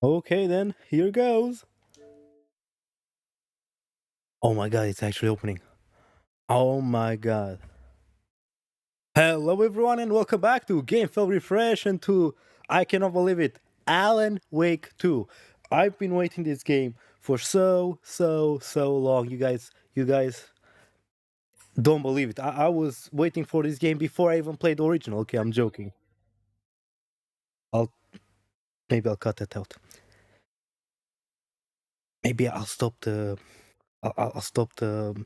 Okay, then, here goes. Oh my god, it's actually opening. Oh my god. Hello, everyone, and welcome back to GameFell Refresh and to I cannot believe it, Alan Wake 2. I've been waiting this game for so long. You guys don't believe it. I was waiting for this game before I even played the original. Okay, I'm joking. I'll maybe I'll cut that out. Maybe I'll stop the. I'll stop the.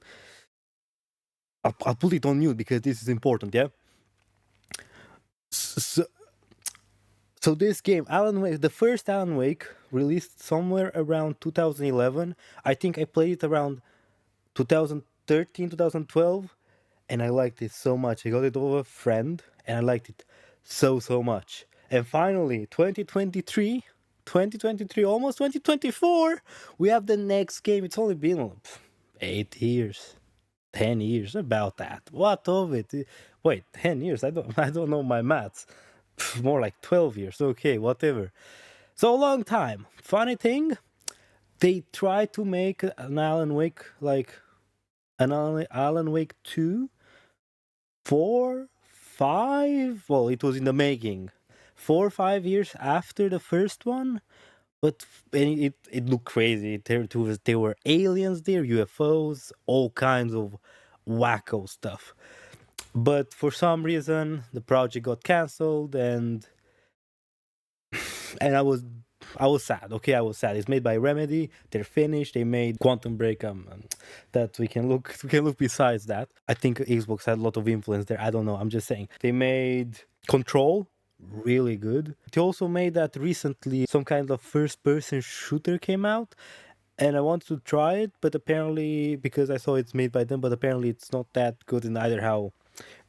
I'll put it on mute because this is important. Yeah. So, so this game, Alan Wake, the first Alan Wake, released somewhere around 2011. I think I played it around 2013, 2012, and I liked it so much. I got it over a friend, and I liked it so much. And finally, 2023, almost 2024, we have the next game. It's only been 8 years. 10 years, about that. What of it? Wait, 10 years? I don't know my maths. More like 12 years. Okay, whatever. So a long time. Funny thing, they tried to make an Alan Wake, like an Alan Wake 2, 4, 5. Well, it was in the making. 4 or 5 years after the first one, but and it looked crazy. There were aliens there, UFOs, all kinds of wacko stuff. But for some reason, the project got cancelled, and I was sad. Okay, I was sad. It's made by Remedy. They're finished. They made Quantum Break. That we can look besides that. I think Xbox had a lot of influence there. I don't know. I'm just saying they made Control really good. They also made that recently. Some kind of first-person shooter came out, and I wanted to try it, but apparently because I saw it's made by them, but apparently it's not that good in either. How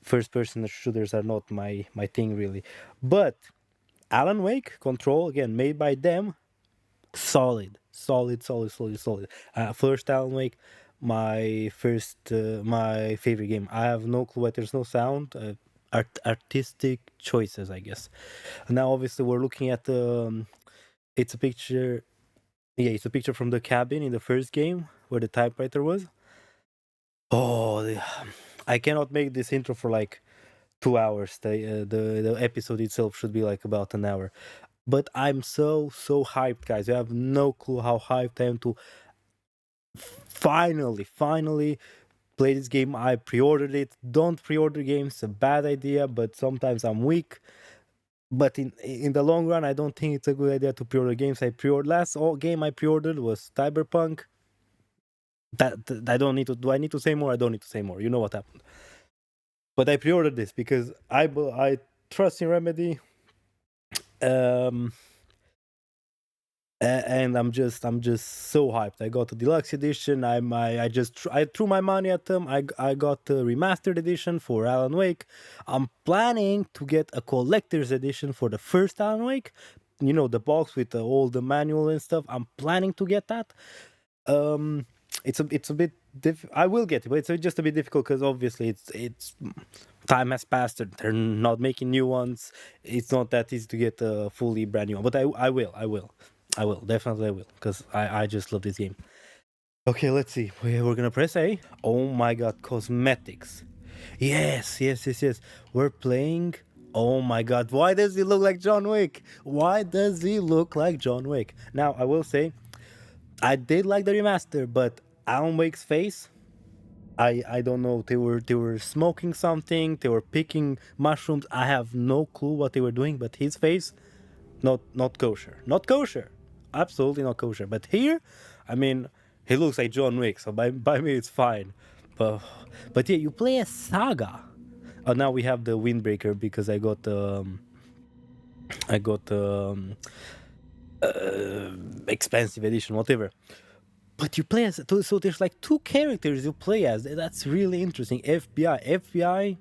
first-person shooters are not my thing really, but Alan Wake Control again made by them, solid. First Alan Wake, my favorite game. I have no clue why there's no sound. Artistic choices, I guess. Now, obviously, we're looking at the. It's a picture. Yeah, it's a picture from the cabin in the first game where the typewriter was. Oh, I cannot make this intro for like 2 hours. The episode itself should be like about an hour. But I'm so hyped, guys. You have no clue how hyped I am to finally play this game. I pre-ordered it. Don't pre-order games, a bad idea, but sometimes I'm weak. But in the long run, I don't think it's a good idea to pre-order games. I pre-ordered last game I pre-ordered was Cyberpunk. That I don't need to. Do I need to say more? I don't need to say more. You know what happened. But I pre-ordered this because I trust in Remedy. Um, and I'm just so hyped. I got the deluxe edition. I threw my money at them. I got the remastered edition for Alan Wake. I'm planning to get a collector's edition for the first Alan Wake. You know, the box with all the manual and stuff. I'm planning to get that. Um, it's a bit I will get it, but it's just a bit difficult because obviously it's time has passed. They're not making new ones. It's not that easy to get a fully brand new one. But I will definitely I will because I just love this game. Okay, let's see. We're gonna press A. Oh my god, cosmetics. Yes. We're playing. Oh my god, why does he look like John Wick? Why does he look like John Wick? Now I will say I did like the remaster, but Alan Wake's face, I don't know. They were smoking something. They were picking mushrooms. I have no clue what they were doing, but his face, not kosher, not kosher, absolutely not kosher. But here, I mean, he looks like John Wick, so by me it's fine. But but yeah, you play a Saga. Now we have the Windbreaker because I got expensive edition, whatever. But you play as so there's like two characters you play as. That's really interesting. FBI.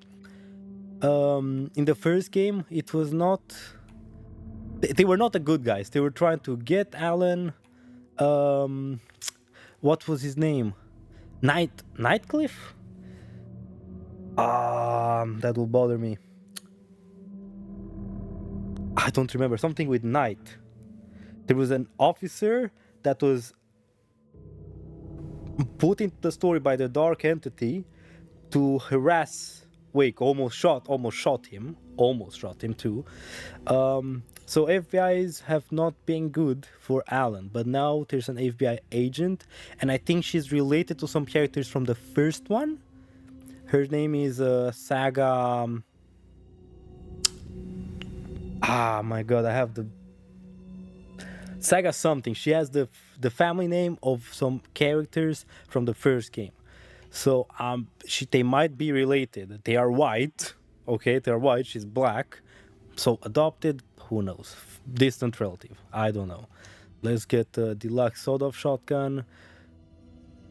In the first game, it was not. They were not the good guys. They were trying to get Alan. Um, what was his name? Nightcliff. That will bother me. I don't remember something with Night. There was an officer that was put into the story by the dark entity to harass Wake. Almost shot him too. So FBI's have not been good for Alan, but now there's an FBI agent, and I think she's related to some characters from the first one. Her name is Saga. My god, I have the Saga something. She has the family name of some characters from the first game. So they might be related. They are white. Okay, they are white. She's black. So adopted, who knows? Distant relative. I don't know. Let's get the deluxe sawed-off shotgun.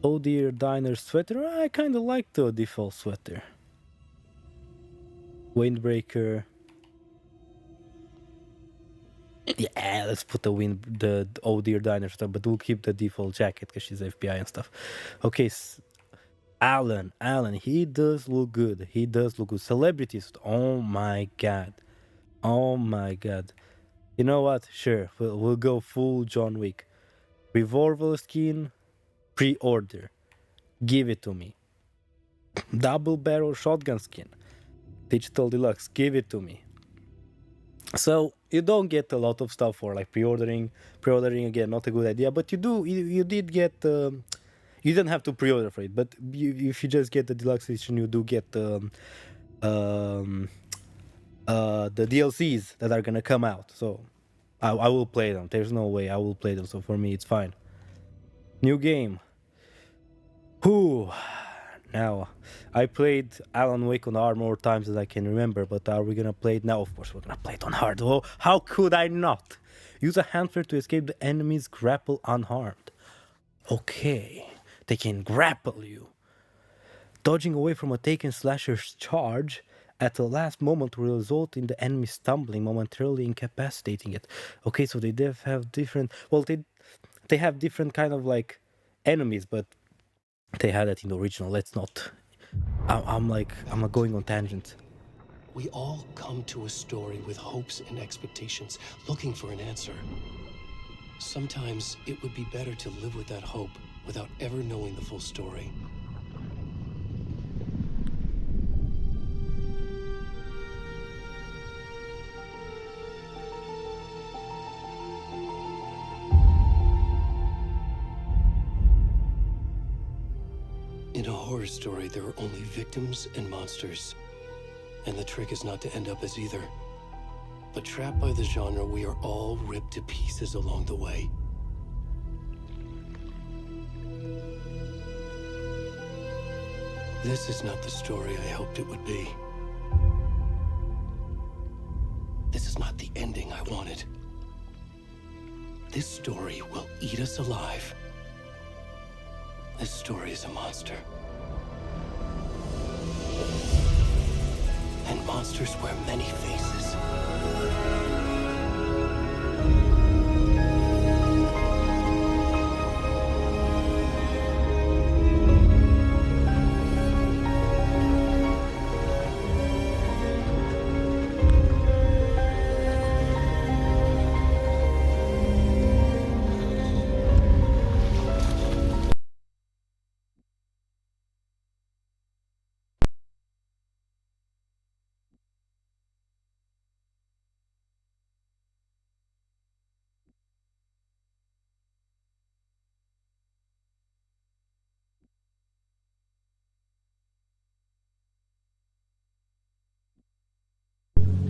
Oh dear, diner sweater. I kind of like the default sweater. Windbreaker. Yeah, let's put the oh dear diner stuff, but we'll keep the default jacket because she's FBI and stuff. Okay, Alan, he does look good. He does look good. Celebrities, oh my god, oh my god. You know what? Sure, we'll go full John Wick. Revolver skin, pre-order. Give it to me. Double barrel shotgun skin, digital deluxe. Give it to me. So you don't get a lot of stuff for like pre-ordering. Pre-ordering again, not a good idea. But you did get. You don't have to pre-order for it, but if you just get the deluxe edition, you do get um, the DLCs that are gonna come out. So I will play them. There's no way I will play them. So for me, it's fine. New game. Whew. Now, I played Alan Wake on hard more times than I can remember, but are we gonna play it now? Of course, we're gonna play it on hard. Oh, how could I not? Use a handler to escape the enemy's grapple unharmed. Okay, they can grapple you. Dodging away from a taken slasher's charge at the last moment will result in the enemy stumbling, momentarily incapacitating it. Okay, so they have different. Well, they have different kind of like enemies, but they had it in the original. Let's not. I'm going on tangents. We all come to a story with hopes and expectations, looking for an answer. Sometimes it would be better to live with that hope without ever knowing the full story. In a horror story, there are only victims and monsters. And the trick is not to end up as either. But trapped by the genre, we are all ripped to pieces along the way. This is not the story I hoped it would be. This is not the ending I wanted. This story will eat us alive. This story is a monster. And monsters wear many faces.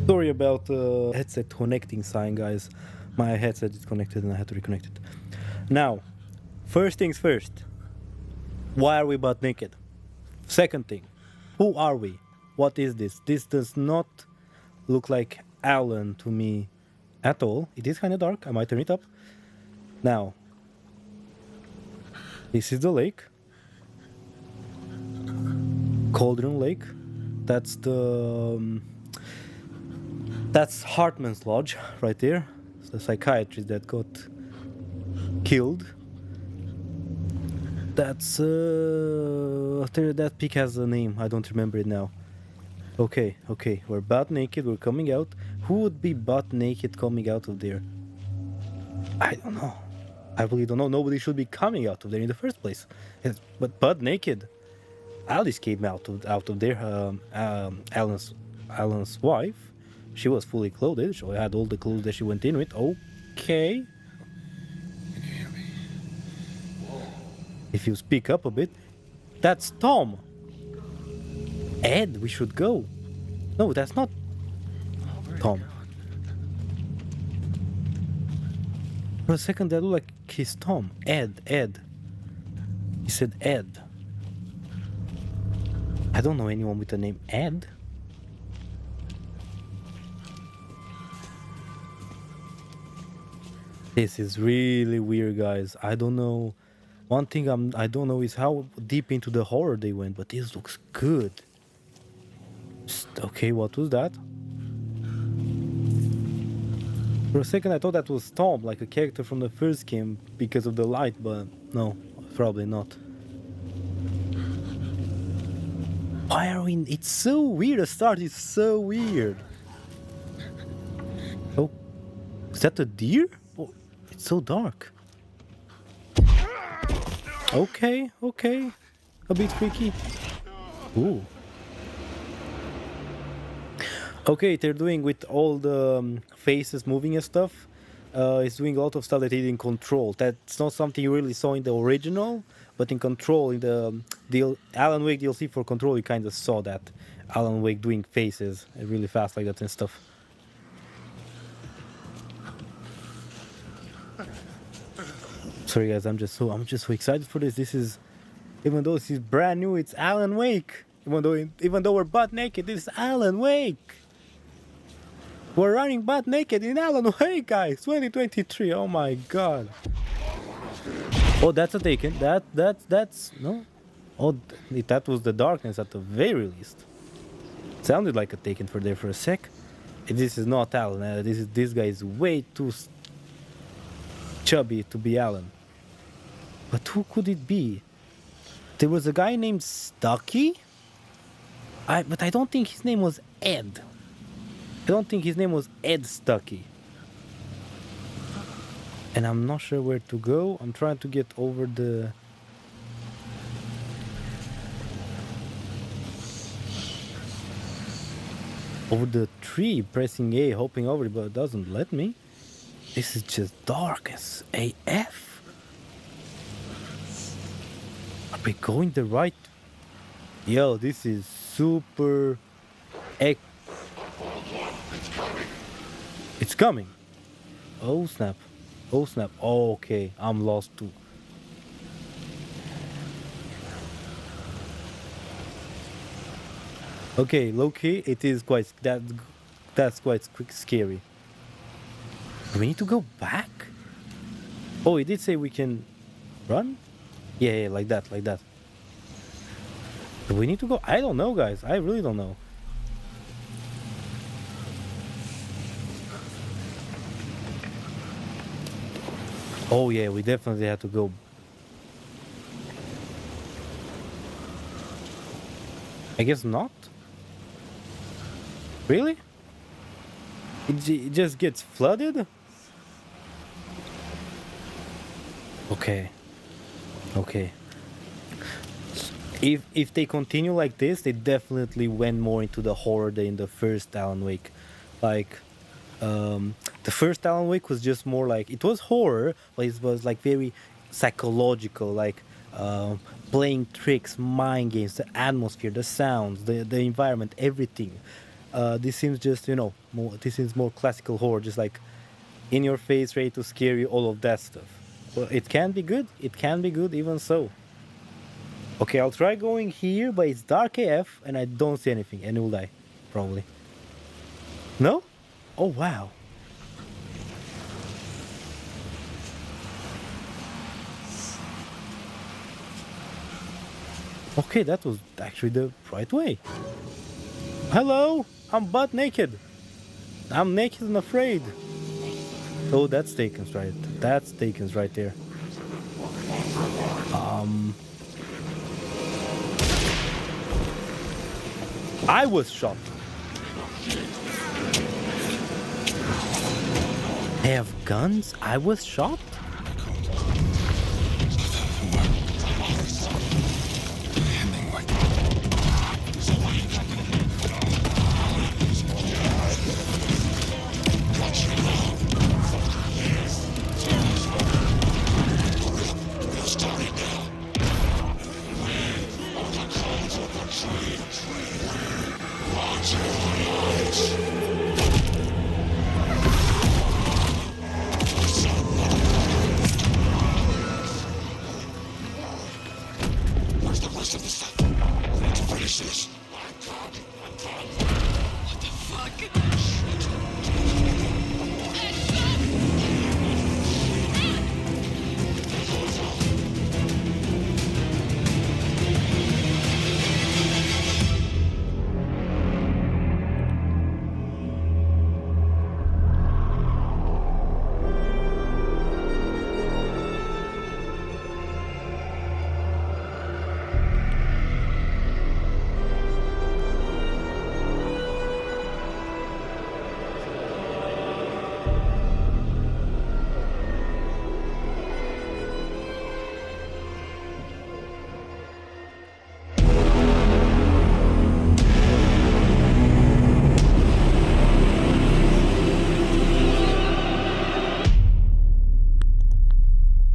Sorry about headset connecting sign, guys. My headset is connected and I had to reconnect it. Now, first things first. Why are we butt naked? Second thing, who are we? What is this? This does not look like Alan to me at all. It is kind of dark. I might turn it up. Now, this is the lake. Cauldron Lake. That's that's Hartman's lodge right there. It's the psychiatrist that got killed. That's that peak has a name. I don't remember it now. Okay, we're butt naked. We're coming out. Who would be butt naked coming out of there? I don't know. I really don't know. Nobody should be coming out of there in the first place. But butt naked. Alice came out of there. Alan's wife. She was fully clothed. She had all the clothes that she went in with. Okay. If you speak up a bit, that's Tom. Ed, we should go. No, that's not Tom. For a second, that looked like he's Tom. Ed. He said Ed. I don't know anyone with the name Ed. This is really weird, guys. I don't know. One thing I don't know is how deep into the horror they went, but this looks good. Okay, what was that? For a second I thought that was Tom, like a character from the first game, because of the light, but no, probably not. Why are we it's so weird, the start is so weird. Oh, is that a deer? Oh, it's so dark. Okay, a bit freaky. Ooh. Okay, they're doing with all the faces moving and stuff. It's doing a lot of stuff that it in Control. That's not something you really saw in the original, but in Control, in the Alan Wake DLC for Control, you kind of saw that Alan Wake doing faces really fast like that and stuff. Sorry guys, I'm just so excited for this. This is, even though this is brand new, it's Alan Wake. Even though we're butt naked, this is Alan Wake. We're running butt naked in Alan Wake, guys. 2023. Oh my god. Oh, that's a taken. That's no. Oh, that was the darkness at the very least. Sounded like a taken for there for a sec. This is not Alan. This guy is way too chubby to be Alan. But who could it be? There was a guy named Stucky. But I don't think his name was Ed. I don't think his name was Ed Stucky. And I'm not sure where to go. I'm trying to get over the... over the tree, pressing A, hopping over it, but it doesn't let me. This is just dark as AF. Are we going the right... Yo, this is super... It's coming. Oh snap. Oh snap. Oh, okay, I'm lost too. Okay, low-key, it is quite... That's quite scary. Do we need to go back? Oh, it did say we can run? Yeah, like that. Do we need to go? I don't know, guys. I really don't know. Oh yeah, we definitely have to go. I guess not. Really? It just gets flooded? Okay. If they continue like this, they definitely went more into the horror than in the first Alan Wake. Like, the first Alan Wake was just more like, it was horror, but it was like very psychological, like playing tricks, mind games, the atmosphere, the sounds, the environment, everything. This seems just, this is more classical horror, just like in your face, ready to scare you, all of that stuff. Well, it can be good even so. Okay, I'll try going here, but it's dark AF and I don't see anything, and it will die, probably. No? Oh wow. Okay, that was actually the right way. Hello, I'm butt naked. I'm naked and afraid. Oh, that's Taken's right. That's Taken's right there. I was shot. They have guns? I was shot? Where's the rest of the stuff? I need to finish this. What the fuck?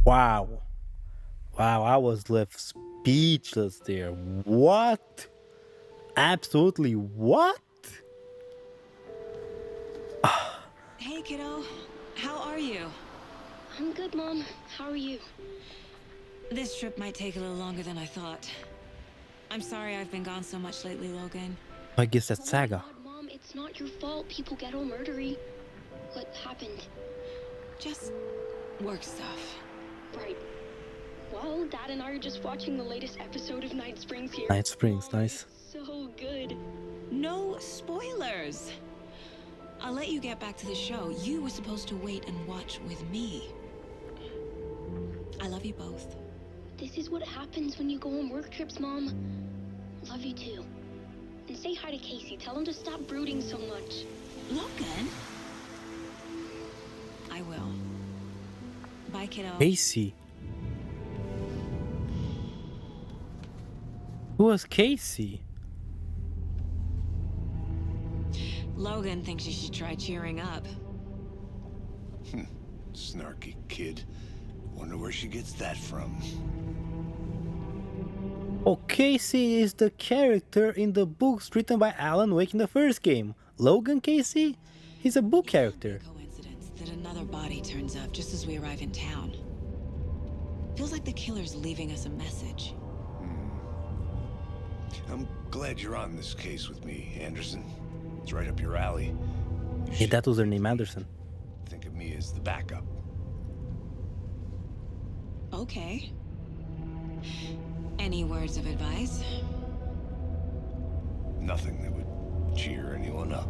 Wow. Wow, I was left speechless there. What? Absolutely what? Hey, kiddo. How are you? I'm good, Mom. How are you? This trip might take a little longer than I thought. I'm sorry I've been gone so much lately, Logan. I guess that's Oh my Saga. God, Mom, it's not your fault people get all murdery. What happened? Just work stuff. Right. Well, Dad and I are just watching the latest episode of Night Springs here. Night Springs, nice. It's so good. No spoilers. I'll let you get back to the show. You were supposed to wait and watch with me. I love you both. This is what happens when you go on work trips, Mom. Love you too. And say hi to Casey. Tell him to stop brooding so much. Logan? I will. Bye, kiddo. Casey. Who was Casey? Logan thinks you should try cheering up. Snarky kid. Wonder where she gets that from. Oh, Casey is the character in the books written by Alan Wake in the first game. Logan Casey? He's a book character. Coincidence that another body turns up just as we arrive in town. Feels like the killer's leaving us a message. I'm glad you're on this case with me, Anderson. It's right up your alley. You Yeah, should that was her name, Anderson. think of me as the backup. Okay. Any words of advice? Nothing that would cheer anyone up.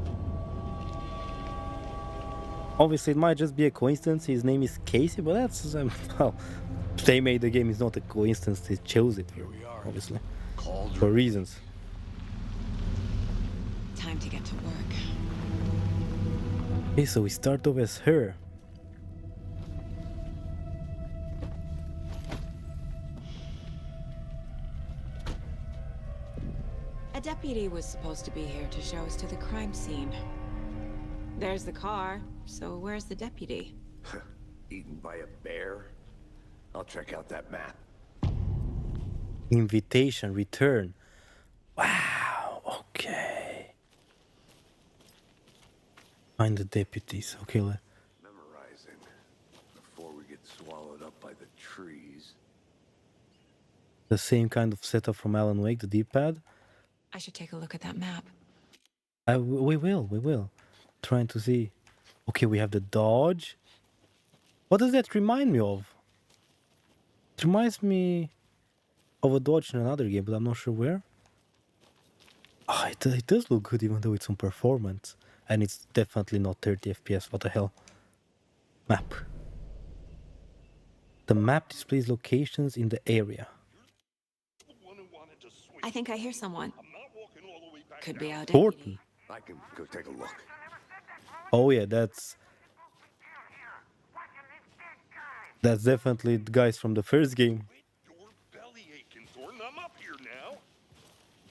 Obviously, it might just be a coincidence. His name is Casey, but that's well, they made the game. It's not a coincidence. They chose it, Here we are. obviously, Called for reasons. Time to get to work. Okay, so we start off as her. A deputy was supposed to be here to show us to the crime scene. There's the car, so where's the deputy? eaten by a bear. I'll check out that map. Invitation, return. Wow, okay. Find the deputies. Okay, Memorizing before we get swallowed up by the trees. the same kind of setup from Alan Wake, the D-pad. I should take a look at that map. We will. Trying to see. Okay, we have the dodge. What does that remind me of? It reminds me of a dodge in another game, but I'm not sure where. Oh, it does look good even though it's on performance. And it's definitely not 30 FPS, what the hell. Map. The map displays locations in the area. I think I hear someone. Could be our Thornton. deputy. I can go take a look. Oh yeah, that's That's definitely the guys from the first game. Your belly aching, Thornton. I'm up here now.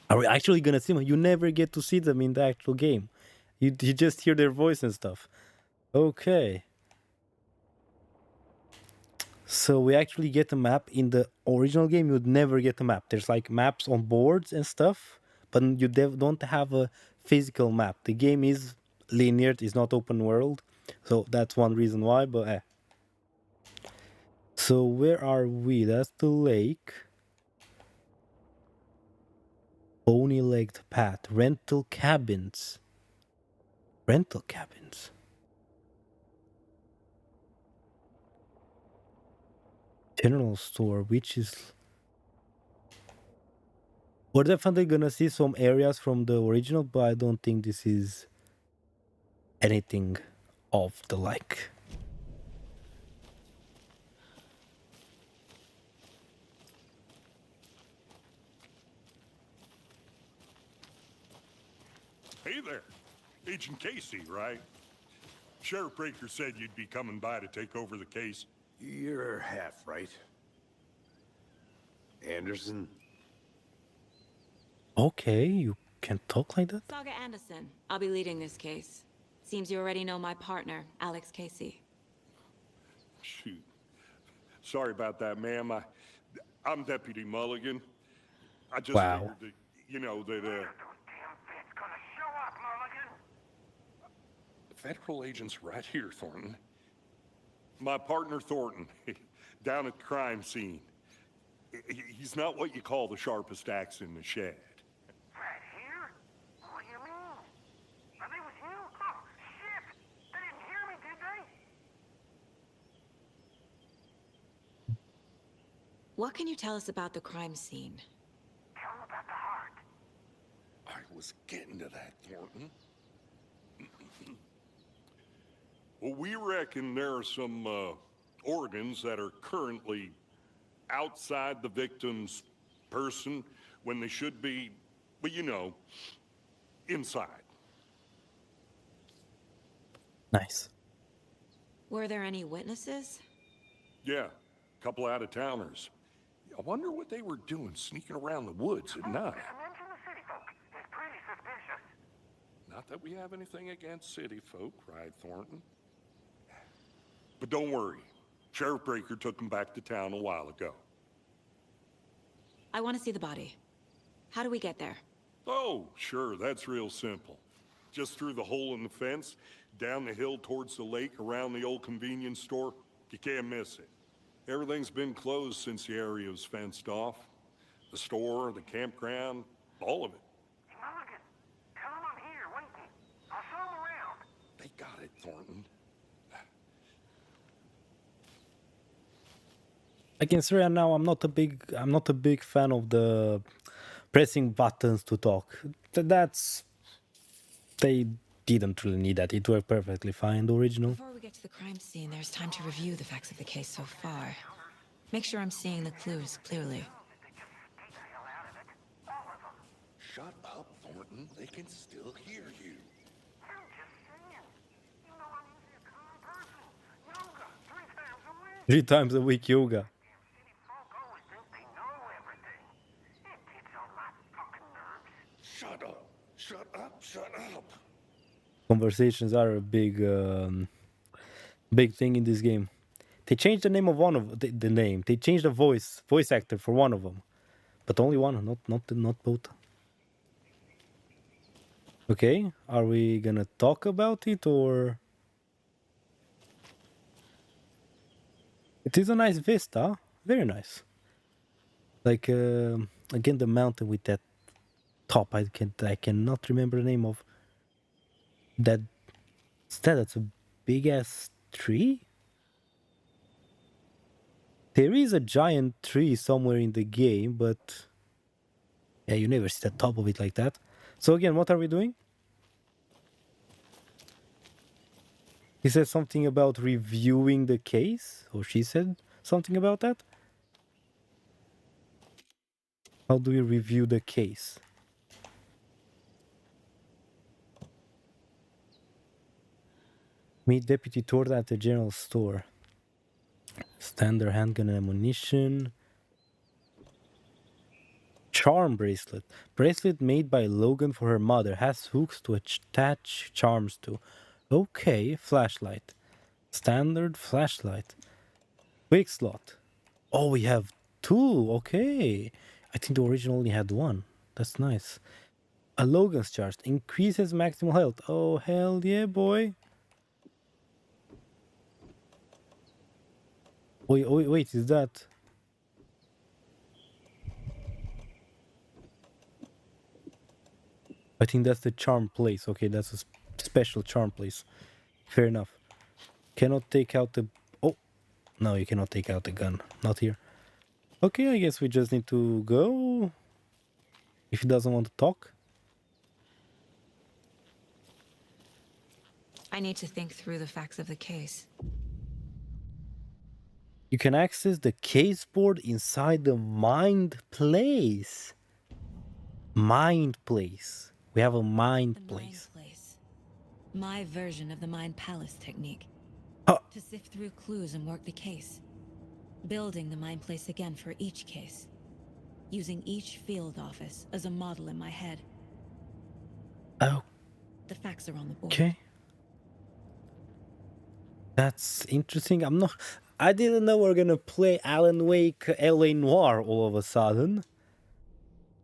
Are we actually gonna see them? You never get to see them in the actual game. You just hear their voice and stuff. Okay. So we actually get a map. In the original game, you'd never get a map. There's like maps on boards and stuff, but you don't have a physical map. The game is linear, it's not open world. So that's one reason why, but So where are we? That's the lake. Bony-legged path. Rental cabins. Rental cabins. General store, which is... We're definitely gonna see some areas from the original, but I don't think this is anything of the like. Hey there. Agent Casey, right? Sheriff Breaker said you'd be coming by to take over the case. You're half right. Anderson? Okay, you can talk like that? Saga Anderson. I'll be leading this case. Seems you already know my partner, Alex Casey. Shoot. Sorry about that, ma'am. I'm Deputy Mulligan. I just Wow. figured that, you know, that, Federal agent's right here, Thornton. My partner, Thornton, down at the crime scene. He's not what you call the sharpest axe in the shed. Right here? What do you mean? Are they with you? Oh, shit! They didn't hear me, did they? What can you tell us about the crime scene? Tell them about the heart. I was getting to that, Thornton. Well, we reckon there are some organs that are currently outside the victim's person when they should be, well, you know, inside. Nice. Were there any witnesses? Yeah, a couple out-of-towners. I wonder what they were doing sneaking around the woods at night. Mention the city folk. It's pretty suspicious. Not that we have anything against city folk, cried Thornton. But don't worry. Sheriff Breaker took him back to town a while ago. I want to see the body. How do we get there? Oh, sure, that's real simple. Just through the hole in the fence, down the hill towards the lake, around the old convenience store. You can't miss it. Everything's been closed since the area was fenced off. The store, the campground, all of it. Mulligan, tell them I'm here, waiting. I'll show them around. They got it, Thornton. I can say right now I'm not a big fan of the pressing buttons to talk. That's they didn't really need that. It worked perfectly fine, the original. Before we get to the crime scene, there's time to review the facts of the case so far. Make sure I'm seeing the clues clearly. Shut up, Thornton. They can still hear you. I'm just saying. You know I'm usually a calm person. Yoga, 3 times a week. 3 times a week yoga. City folk always think they know everything. It gets on my fucking nerves. Shut up. Shut up. Shut up. Conversations are a big thing in this game. They changed the name of one of the name. They changed the voice actor for one of them, but only one, not both. Okay, are we gonna talk about it or? It is a nice vista, very nice. Like again, the mountain with that top. I cannot remember the name of that. That's a big ass tree. There is a giant tree somewhere in the game, but yeah, you never see the top of it like that. So again, what are we doing? He said something about reviewing the case, or she said something about that. How do we review the case? Meet Deputy Torda at the general store. Standard handgun and ammunition. Charm bracelet. Bracelet made by Logan for her mother. Has hooks to attach charms to. Okay, flashlight. Standard flashlight. Quick slot. Oh, we have two. Okay. I think the original only had one. That's nice. A Logan's charge increases maximum health. Oh, hell yeah, boy. Wait, is that? I think that's the charm place. Okay, that's a special charm place. Fair enough. Cannot take out the. Oh, no, you cannot take out the gun. Not here. Okay, I guess we just need to go. If he doesn't want to talk. I need to think through the facts of the case. You can access the case board inside the mind place. Mind place. We have a mind The place. Mind Place. My version of the Mind Palace technique. Huh. To sift through clues and work the case. Building the Mind Place again for each case. Using each field office as a model in my head. Oh, The facts are on the board. okay. That's interesting. I didn't know we are gonna play Alan Wake LA Noir all of a sudden.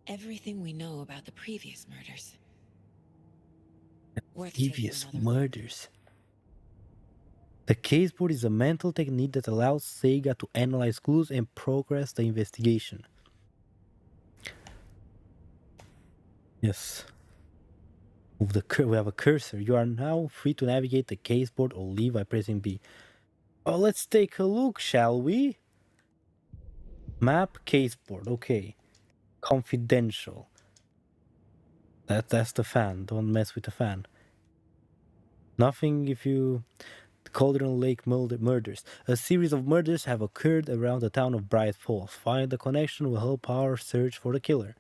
Everything we know about the previous murders. Worth taking Previous another look. murders. The caseboard is a mental technique that allows Sega to analyze clues and progress the investigation. Yes. We have a cursor. You are now free to navigate the caseboard or leave by pressing B. Oh, let's take a look, shall we? Map caseboard. Okay. Confidential. That's the fan. Don't mess with the fan. Nothing if you. Cauldron Lake murders. A series of murders have occurred around the town of Bright Falls. Find the connection will help our search for the killer.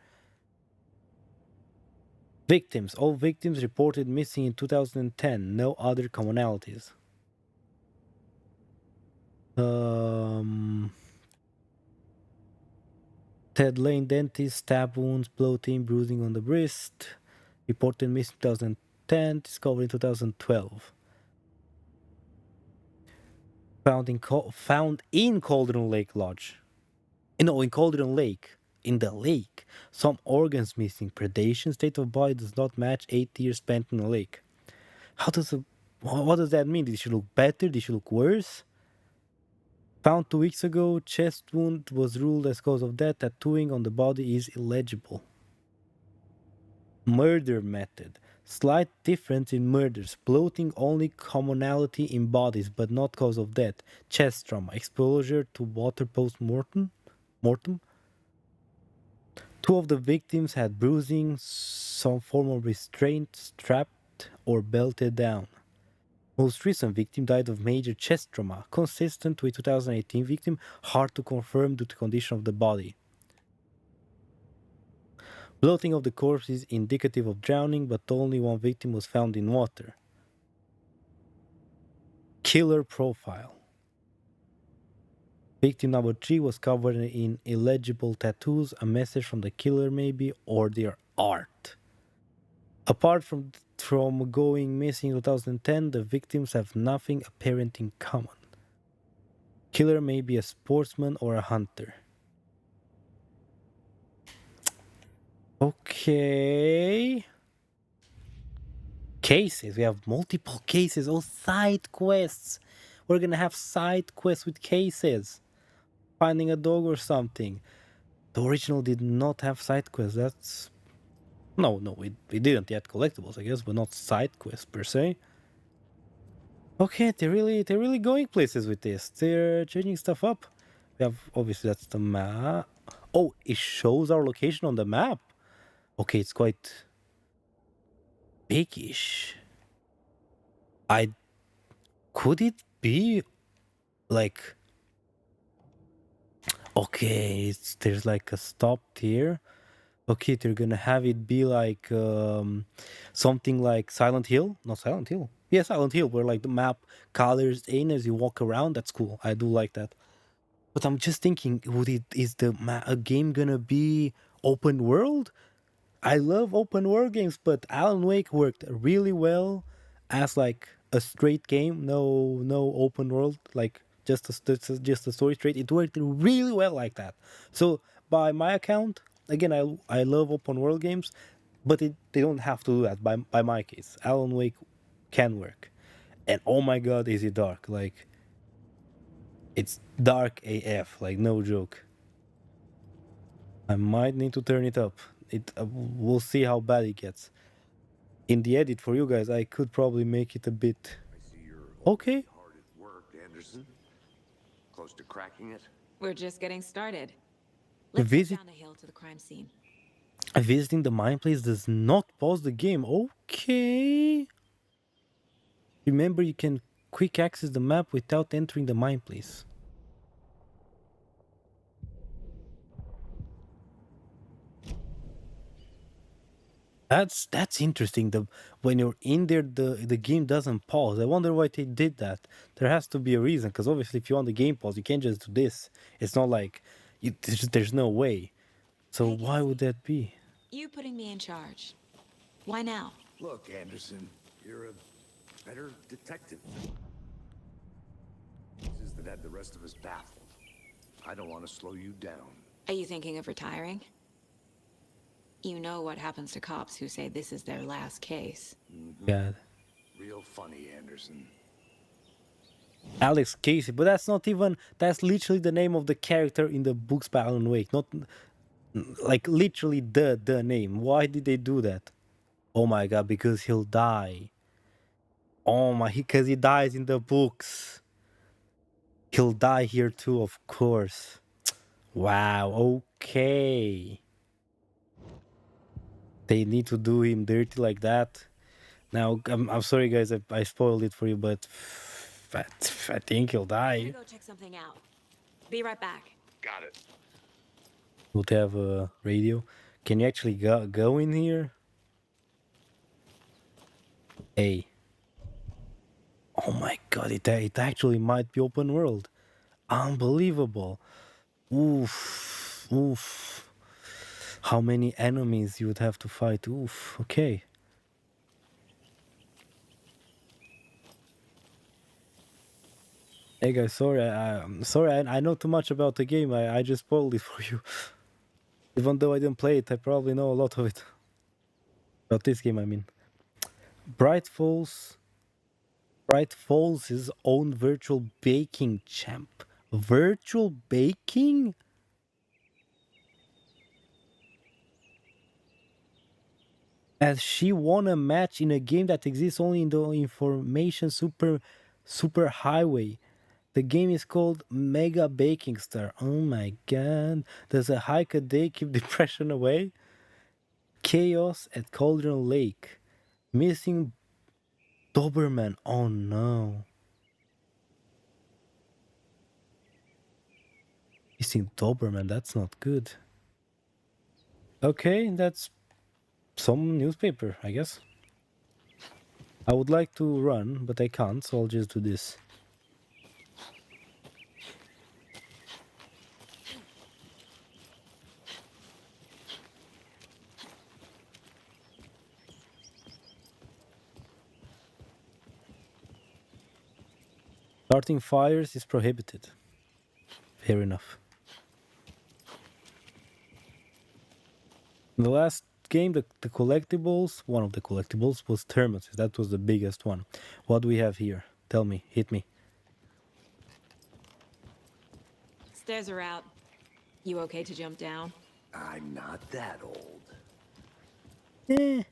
Victims. All victims reported missing in 2010. No other commonalities. Ted Lane dentist, stab wounds, bloating, bruising on the wrist. Reported missing 2010, discovered in 2012. Found in Cauldron Lake Lodge. No, in Cauldron Lake. In the lake. Some organs missing. Predation state of body does not match 8 years spent in the lake. What does that mean? Did she look better? Did she look worse? Found 2 weeks ago, chest wound was ruled as cause of death. Tattooing on the body is illegible. Murder method. Slight difference in murders. Bloating only commonality in bodies, but not cause of death. Chest trauma. Exposure to water post-mortem. Two of the victims had bruising, some form of restraint, strapped or belted down. Most recent victim died of major chest trauma, consistent with 2018 victim, hard to confirm due to condition of the body. Bloating of the corpse is indicative of drowning, but only one victim was found in water. Killer profile. Victim number 3 was covered in illegible tattoos, a message from the killer maybe, or their art. Apart from going missing in 2010, the victims have nothing apparent in common. Killer may be a sportsman or a hunter. Okay. Cases. We have multiple cases. Oh, side quests. We're gonna have side quests with cases. Finding a dog or something. The original did not have side quests. That's... No, we didn't yet collectibles, I guess, but not side quests per se. Okay, they're really going places with this. They're changing stuff up. We have, obviously, that's the map. Oh, it shows our location on the map. Okay, it's quite big-ish. Could it be like... Okay, there's like a stop here. Okay, they're gonna have it be like something like Silent Hill. Not Silent Hill. Yeah, Silent Hill, where like the map colors in as you walk around. That's cool. I do like that. But I'm just thinking, is a game gonna be open world? I love open world games, but Alan Wake worked really well as like a straight game, no open world, like just a story straight. It worked really well like that. So by my account, again, I love open world games, but they don't have to do that. By my case, Alan Wake can work, and oh my god, is it dark? Like it's dark AF, like no joke. I might need to turn it up. We'll see how bad it gets. In the edit for you guys, I could probably make it a bit I see you're okay. hard at work, Anderson. Close to cracking it? We're just getting started. Let's head Visit down the hill to the crime scene. visiting the mine place does not pause the game. Okay. Remember, you can quick access the map without entering the mine place. That's interesting. The when you're in there, the game doesn't pause. I wonder why they did that. There has to be a reason, because obviously, if you want the game pause, you can't just do this. It's not like there's no way. So Hey, why would Casey. that be? You putting me in charge. Why now? Look, Anderson, you're a better detective than pieces that had the rest of us baffled. I don't want to slow you down. Are you thinking of retiring? You know what happens to cops who say this is their last case. Yeah, Real funny, Anderson. Alex Casey, but that's literally the name of the character in the books by Alan Wake, not like literally the name. Why did they do that? Oh my god, because he'll die. Oh my, because he dies in the books. He'll die here too, of course. Wow, okay. They need to do him dirty like that. Now, I'm sorry guys, I spoiled it for you, but I think he'll I'm gonna die. go check something out. Be right back. Got it. Would have a radio. Can you actually go in here? Hey. Oh my god, it actually might be open world. Unbelievable. Oof. Oof. How many enemies you would have to fight. Oof. Okay. Hey guys, sorry. I'm sorry. I know too much about the game. I just spoiled it for you. Even though I didn't play it, I probably know a lot of it. About this game, I mean. Bright Falls. Bright Falls' his own virtual baking champ. Virtual baking? As she won a match in a game that exists only in the information super highway. The game is called Mega Baking Star. Oh my god. Does a hike a day keep depression away? Chaos at Cauldron Lake. Missing Doberman. Oh no. Missing Doberman, that's not good. Okay, that's some newspaper, I guess. I would like to run, but I can't, so I'll just do this. Starting fires is prohibited. Fair enough. In the last game, the collectibles, one of the collectibles was thermoses. That was the biggest one. What do we have here? Tell me, hit me. Stairs are out. You okay to jump down? I'm not that old. Eh.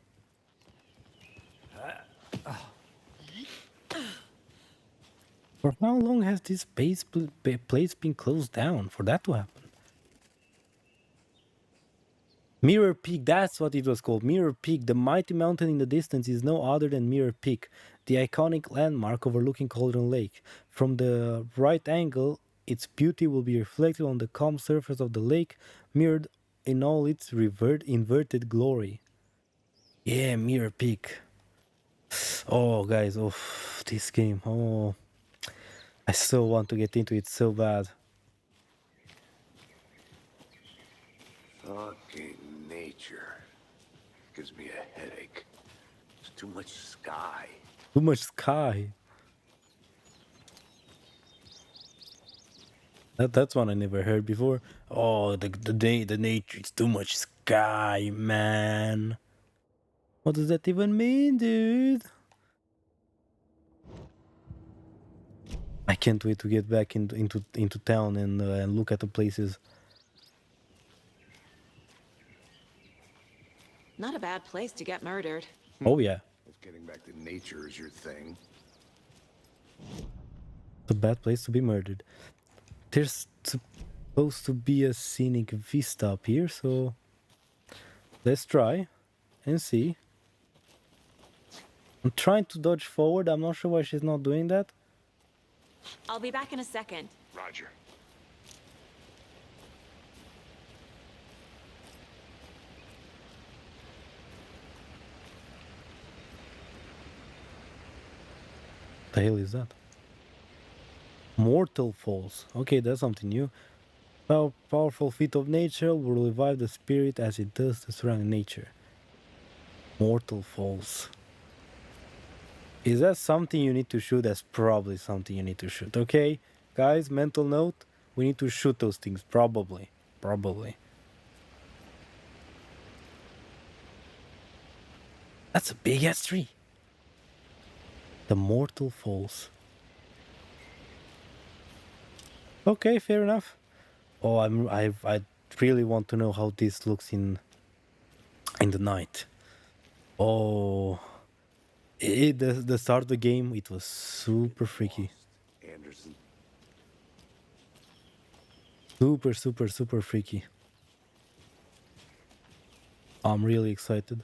For how long has this place been closed down for that to happen? Mirror Peak, that's what it was called. Mirror Peak. The mighty mountain in the distance is no other than Mirror Peak, the iconic landmark overlooking Cauldron Lake. From the right angle, its beauty will be reflected on the calm surface of the lake, mirrored in all its inverted glory. Yeah, Mirror Peak. Oh, guys, oh, this game. Oh, I so want to get into it so bad. Fucking nature. Gives me a headache. It's too much sky. Too much sky. That's one I never heard before. Oh, the nature, it's too much sky, man. What does that even mean, dude? I can't wait to get back into town and look at the places. Not a bad place to get murdered. Oh yeah, If getting back to nature is your thing. it's a bad place to be murdered. There's supposed to be a scenic vista up here, so let's try and see. I'm trying to dodge forward. I'm not sure why she's not doing that. I'll be back in a second. Roger. The hell is that? Mortal Falls. Okay, that's something new. Powerful feat of nature will revive the spirit as it does the surrounding nature. Mortal Falls. Is that something you need to shoot? That's probably something you need to shoot. Okay, guys, mental note. We need to shoot those things. Probably. Probably. That's a big ass tree. The Mortal Falls. Okay, fair enough. Oh, I really want to know how this looks in the night. Oh, the start of the game, it was super freaky. Anderson. Super freaky. I'm really excited.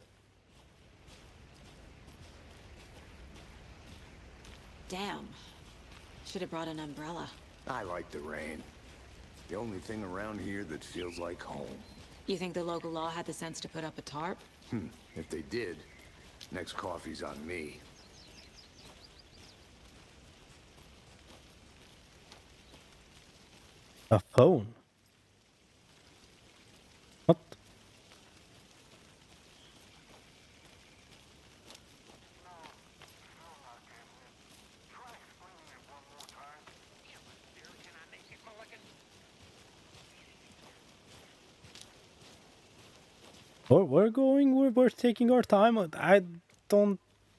Damn. Should have brought an umbrella. I like the rain. The only thing around here that feels like home. You think the local law had the sense to put up a tarp? If they did, next coffee's on me. A phone? What? We're going, we're taking our time. I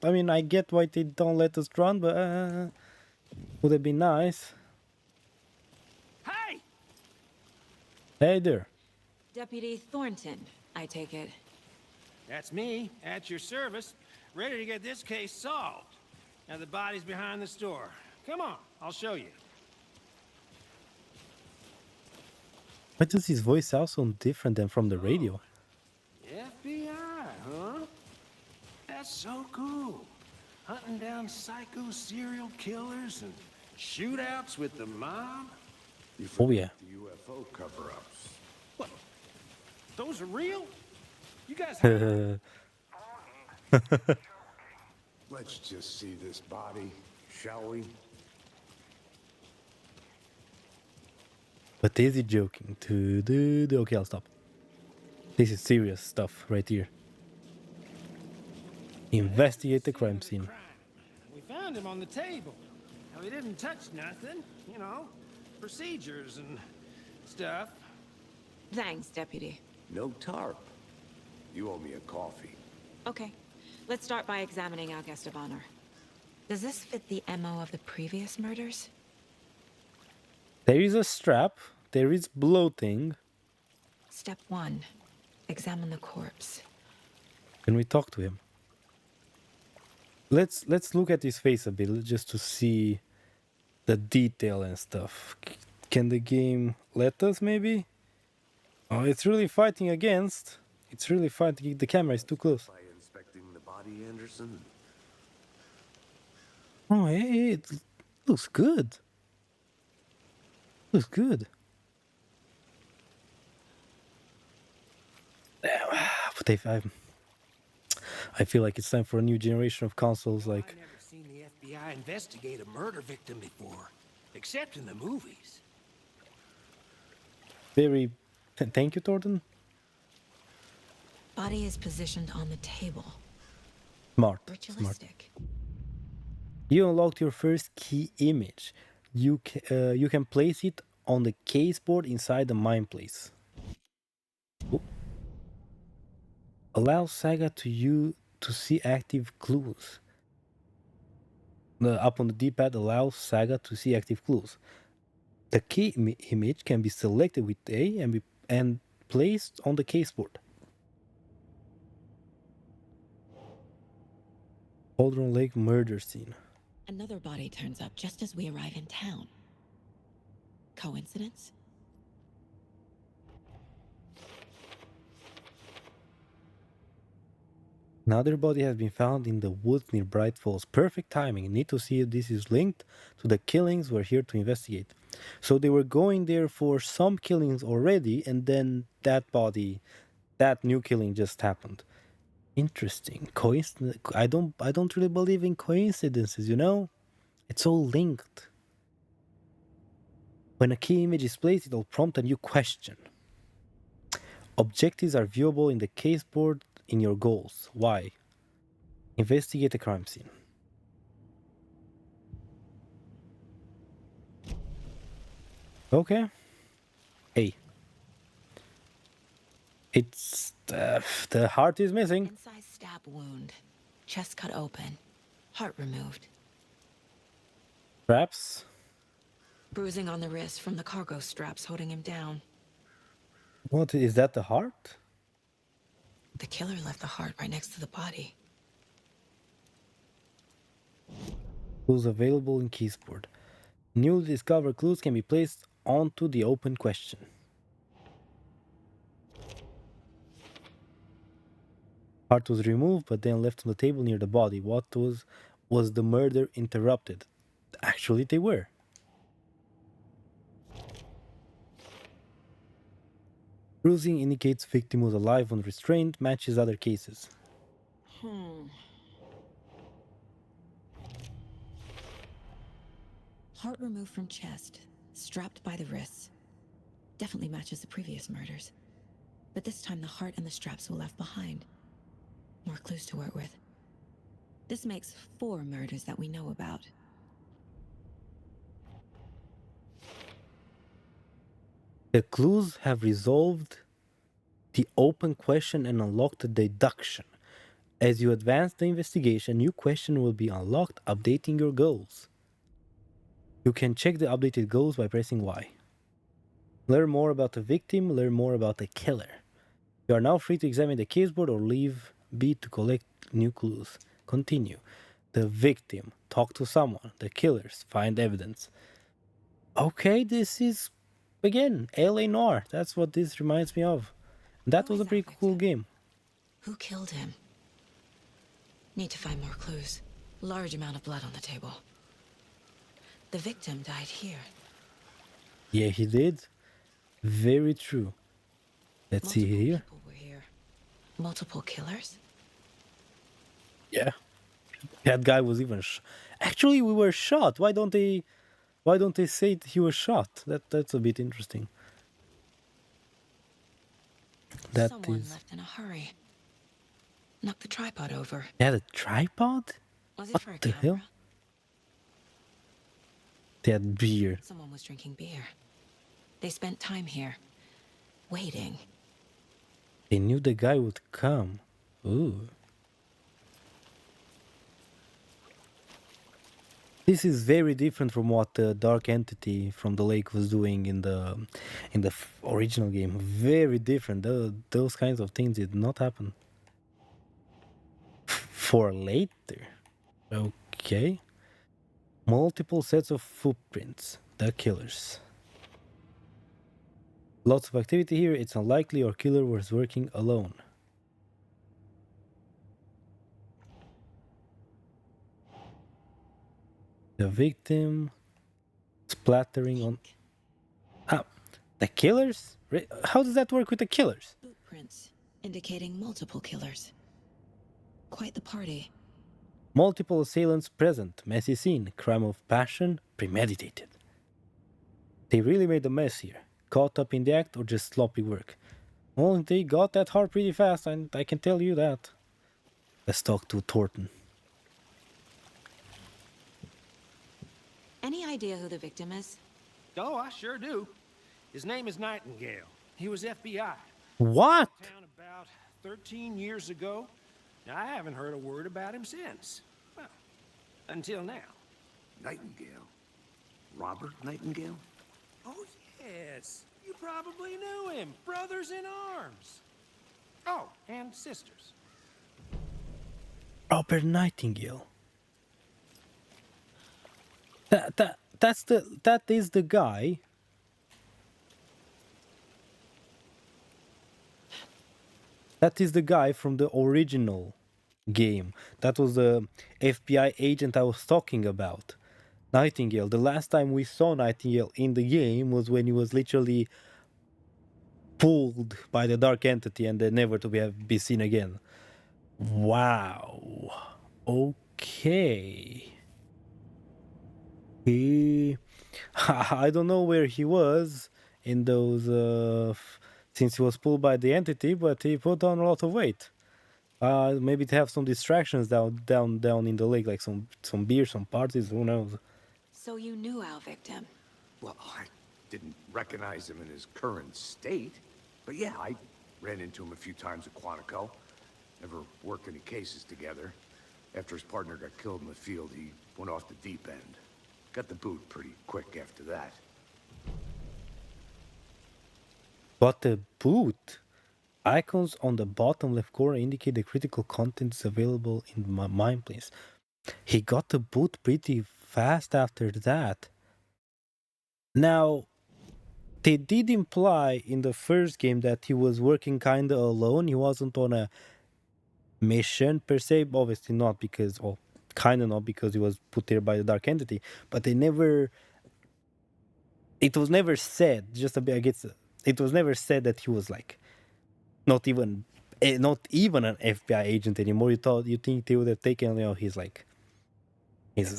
mean, I get why they don't let us run, but would it be nice? Hey! Hey there. Deputy Thornton, I take it. That's me, at your service, ready to get this case solved. Now the body's behind the store. Come on, I'll show you. Why does his voice sound so different than from the radio? FBI, huh? That's so cool. Hunting down psycho serial killers and shootouts with the mob. You Oh yeah. the UFO cover-ups. What? Those are real? You guys have... Let's just see this body, shall we? But is he joking? Okay, I'll stop. This is serious stuff right here. Investigate the crime scene. We found him on the table. Now, he didn't touch nothing, you know, procedures and stuff. Thanks, Deputy. No tarp. You owe me a coffee. Okay, let's start by examining our guest of honor. Does this fit the MO of the previous murders? There is a strap. There is bloating. Step 1. Examine the corpse. Can we talk to him? Let's look at his face a bit just to see the detail and stuff. Can the game let us maybe? Oh, it's really fighting against. It's really fighting. The camera is too close. By inspecting the body, Anderson. Oh, hey, it looks good. Looks good. But I feel like it's time for a new generation of consoles. Like, I've never seen the FBI investigate a murder victim before, except in the movies. very. Thank you, Thornton. Body is positioned on the table. Smart, smart. Ritualistic. You unlocked your first key image. You can place it on the case board inside the mine place. Ooh. Allow Saga to you to see active clues. Up on the D-pad allows Saga to see active clues. The key image can be selected with A and placed on the case board. Cauldron Lake murder scene. Another body turns up just as we arrive in town. Coincidence? Another body has been found in the woods near Bright Falls. Perfect timing. Need to see if this is linked to the killings we're here to investigate. So they were going there for some killings already, and then that new killing just happened. Interesting. Coincidence. I don't really believe in coincidences, you know? It's all linked. When a key image is placed, it'll prompt a new question. Objectives are viewable in the case board in your goals. Why? Investigate a crime scene. Okay. Hey. It's the heart is missing. Inside stab wound. Chest cut open. Heart removed. Straps. Bruising on the wrist from the cargo straps holding him down. What is that? The heart? The killer left the heart right next to the body. Clues available in keys board. Newly discovered clues can be placed onto the open question. Heart was removed, but then left on the table near the body. What was the murder interrupted? Actually, they were. Bruising indicates victim was alive when restrained, matches other cases. Heart removed from chest, strapped by the wrists. Definitely matches the previous murders. But this time the heart and the straps were left behind. More clues to work with. This makes 4 murders that we know about. The clues have resolved the open question and unlocked the deduction. As you advance the investigation, new question will be unlocked, updating your goals. You can check the updated goals by pressing Y. Learn more about the victim, learn more about the killer. You are now free to examine the caseboard or leave B to collect new clues. Continue. The victim. Talk to someone. The killers. Find evidence. Okay, this is, again, LA Noir. That's what this reminds me of. That Who was is a pretty that cool victim? game. Who killed him? Need to find more clues. Large amount of blood on the table. The victim died here. Yeah, he did. Very true. Let's see Multiple here. people were here. Multiple killers? Yeah. That guy was even actually we were shot. Why don't they say he was shot? That's a bit interesting. That Someone is left in a hurry. Knocked the tripod over. Yeah, the tripod? Was it What for a the camera? hell? That beer. Someone was drinking beer. They spent time here, waiting. They knew the guy would come. Ooh. This is very different from what the dark entity from the lake was doing in the original game. Very different. Those kinds of things did not happen. For later. Okay. Multiple sets of footprints. The killers. Lots of activity here. It's unlikely our killer was working alone. The victim splattering on. Ah, the killers? How does that work with the killers? Footprints indicating multiple killers. Quite the party. Multiple assailants present. Messy scene. Crime of passion. Premeditated. They really made a mess here. Caught up in the act or just sloppy work? Well, they got that hard pretty fast, and I can tell you that. Let's talk to Thornton. Any idea who the victim is? Oh, I sure do. His name is Nightingale. He was FBI. What? Town about 13 years ago. Now, I haven't heard a word about him since. Well, until now. Nightingale? Robert Nightingale? Oh, yes. You probably knew him. Brothers in arms. Oh, and sisters. Robert Nightingale. That is the guy. That is the guy from the original game. That was the FBI agent I was talking about. Nightingale. The last time we saw Nightingale in the game was when he was literally pulled by the dark entity and then never to be seen again. Wow. Okay. He I don't know where he was in those since he was pulled by the entity, but he put on a lot of weight. Maybe to have some distractions down in the lake, like some beer, some parties, who knows. So you knew our victim. Well, I didn't recognize him in his current state. But yeah, I ran into him a few times at Quantico. Never worked any cases together. After his partner got killed in the field, he went off the deep end. Got the boot pretty quick after that. But the boot icons on the bottom left corner indicate the critical content is available in my mind place. He got the boot pretty fast after that. Now, they did imply in the first game that he was working kinda alone. He wasn't on a mission per se. Obviously not because, well, kinda not because he was put there by the dark entity. But they never. It was never said. Just a bit. I guess it was never said that he was like not even an FBI agent anymore. You think they would have taken his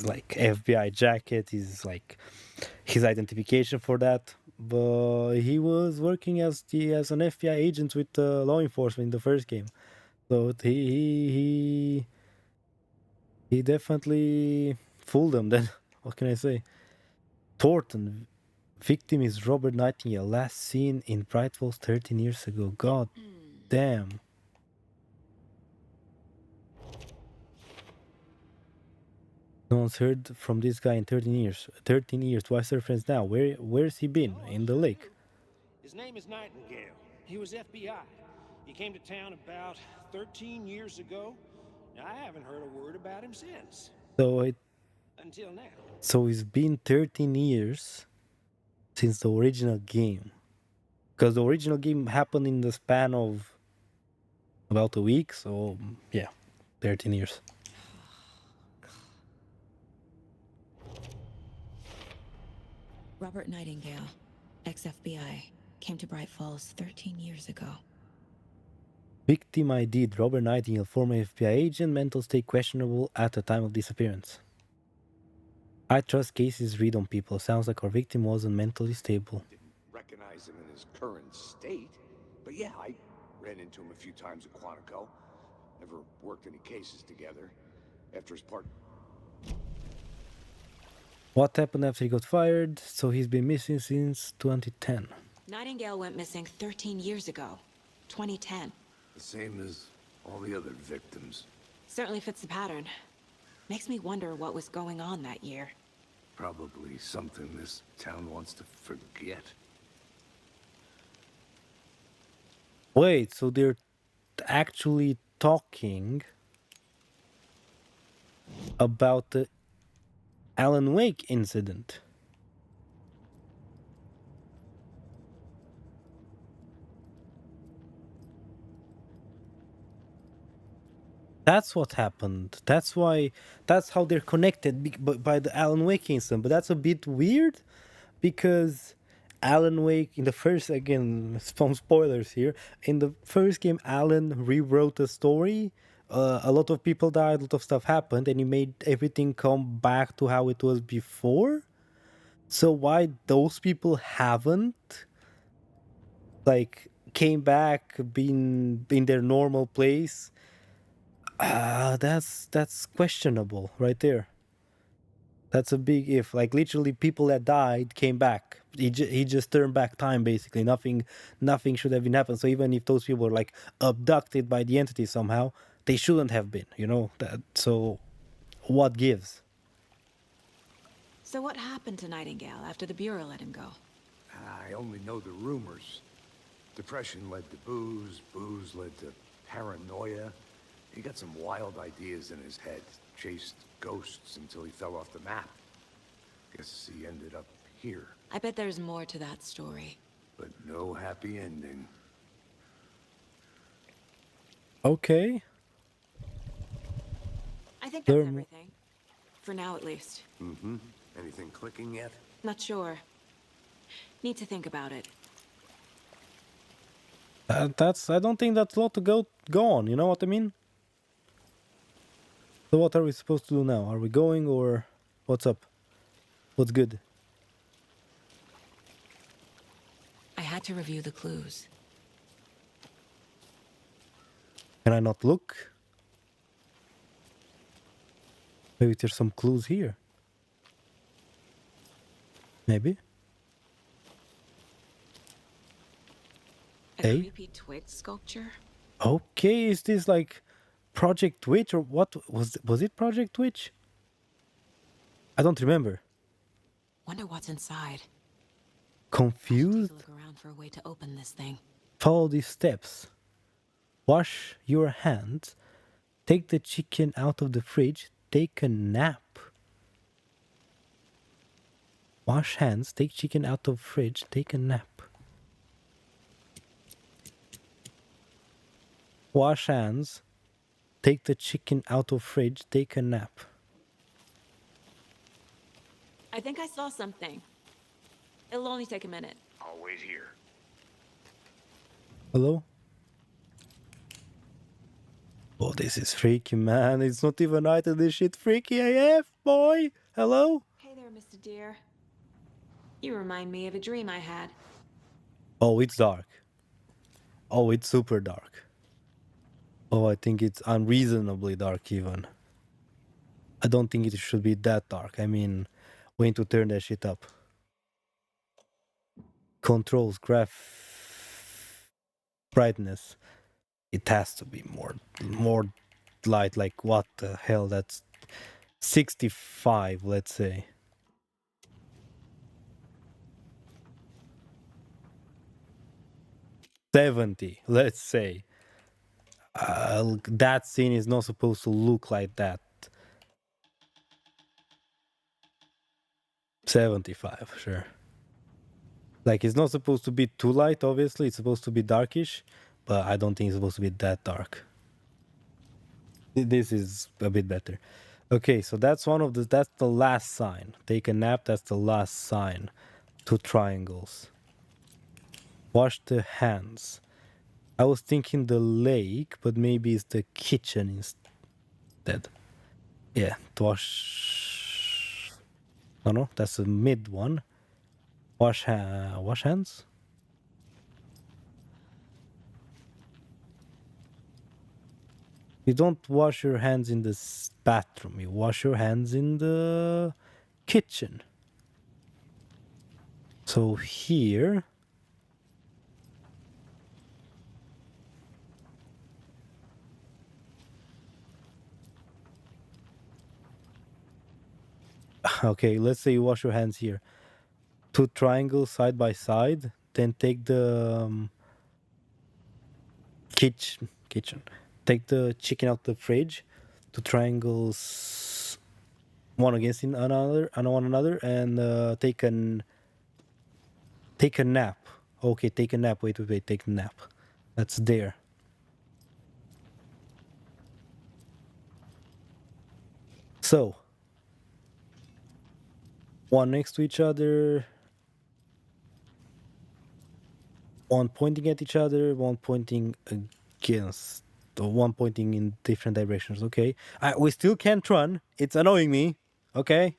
FBI jacket, his identification for that. But he was working as an FBI agent with law enforcement in the first game. So he definitely fooled them. Then what can I say? Thornton, victim is Robert Nightingale, last seen in Bright Falls 13 years ago. God damn. No one's heard from this guy in 13 years. 13 years. Why friends now? Where's he been? In the lake. His name is Nightingale. He was FBI. He came to town about 13 years ago. Now, I haven't heard a word about him since. Until now. So it's been 13 years since the original game. Because the original game happened in the span of about a week. So, yeah, 13 years. Robert Nightingale, ex-FBI, came to Bright Falls 13 years ago. Victim ID: Robert Nightingale, former FBI agent, mental state questionable at the time of disappearance. I trust cases read on people. Sounds like our victim wasn't mentally stable. Didn't recognize him in his current state. But yeah, I ran into him a few times at Quantico. Never worked any cases together. After his partner... What happened after he got fired? So he's been missing since 2010. Nightingale went missing 13 years ago, 2010. The same as all the other victims. Certainly fits the pattern. Makes me wonder what was going on that year. Probably something this town wants to forget. Wait, so they're actually talking about the Alan Wake incident. That's what happened. That's how they're connected by the Alan Wake incident. But that's a bit weird because Alan Wake in the first, again, some spoilers here. In the first game, Alan rewrote the story. A lot of people died, a lot of stuff happened, and he made everything come back to how it was before. So why those people haven't came back, been in their normal place. That's questionable right there. That's a big if. Like literally, people that died came back. He just turned back time basically. Nothing should have been happened. So even if those people were like abducted by the entity somehow, they shouldn't have been. You know that. So what gives? So what happened to Nightingale after the Bureau let him go? I only know the rumors. Depression led to booze, booze led to paranoia. He got some wild ideas in his head, chased ghosts until he fell off the map. Guess he ended up here, I bet there's more to that story. but no happy ending. Okay. I think that's There. everything. For now, at least. Mm-hmm. Anything clicking yet? Not sure. Need to think about it. That's. I don't think that's a lot to go on. You know what I mean? So what are we supposed to do now? Are we going or what's up? What's good? I had to review the clues. Can I not look? Maybe there's some clues here. Maybe. A Hey? creepy twig sculpture? Okay, is this like Project Twitch or what was it Project Twitch? I don't remember. Wonder what's inside. I should take Confused? a look around for a way to open this thing. Follow these steps. Wash your hands. Take the chicken out of the fridge. Take a nap. Wash hands. Take chicken out of fridge. Take a nap. Wash hands. Take the chicken out of fridge. Take a nap. I think I saw something. It'll only take a minute. I'll wait here. Hello? Oh, this is freaky, man. It's not even night and this shit freaky AF, boy. Hello? Hey there, Mr. Deer. You remind me of a dream I had. Oh, it's dark. Oh, it's super dark. Oh, I think it's unreasonably dark even. I don't think it should be that dark. I mean, we need to turn that shit up. Controls, graph, brightness. It has to be more light. Like what the hell? That's 65, let's say. $70, let's say. That scene is not supposed to look like that. 75, sure. Like, it's not supposed to be too light, obviously. It's supposed to be darkish, but I don't think it's supposed to be that dark. This is a bit better. Okay, so that's that's the last sign. Take a nap, that's the last sign. 2 triangles. Wash the hands. I was thinking the lake, but maybe it's the kitchen instead. Yeah, to wash. No, that's the mid one. Wash hands. You don't wash your hands in the bathroom. You wash your hands in the kitchen. So here. Okay, let's say you wash your hands here. 2 triangles side by side. Then take the kitchen. Take the chicken out the fridge. 2 triangles, one against another, and take a nap. Okay, take a nap. Wait. Take a nap. That's there. So, one next to each other, one pointing at each other, one pointing against, or one pointing in different directions. Okay, we still can't run. It's annoying me. Okay,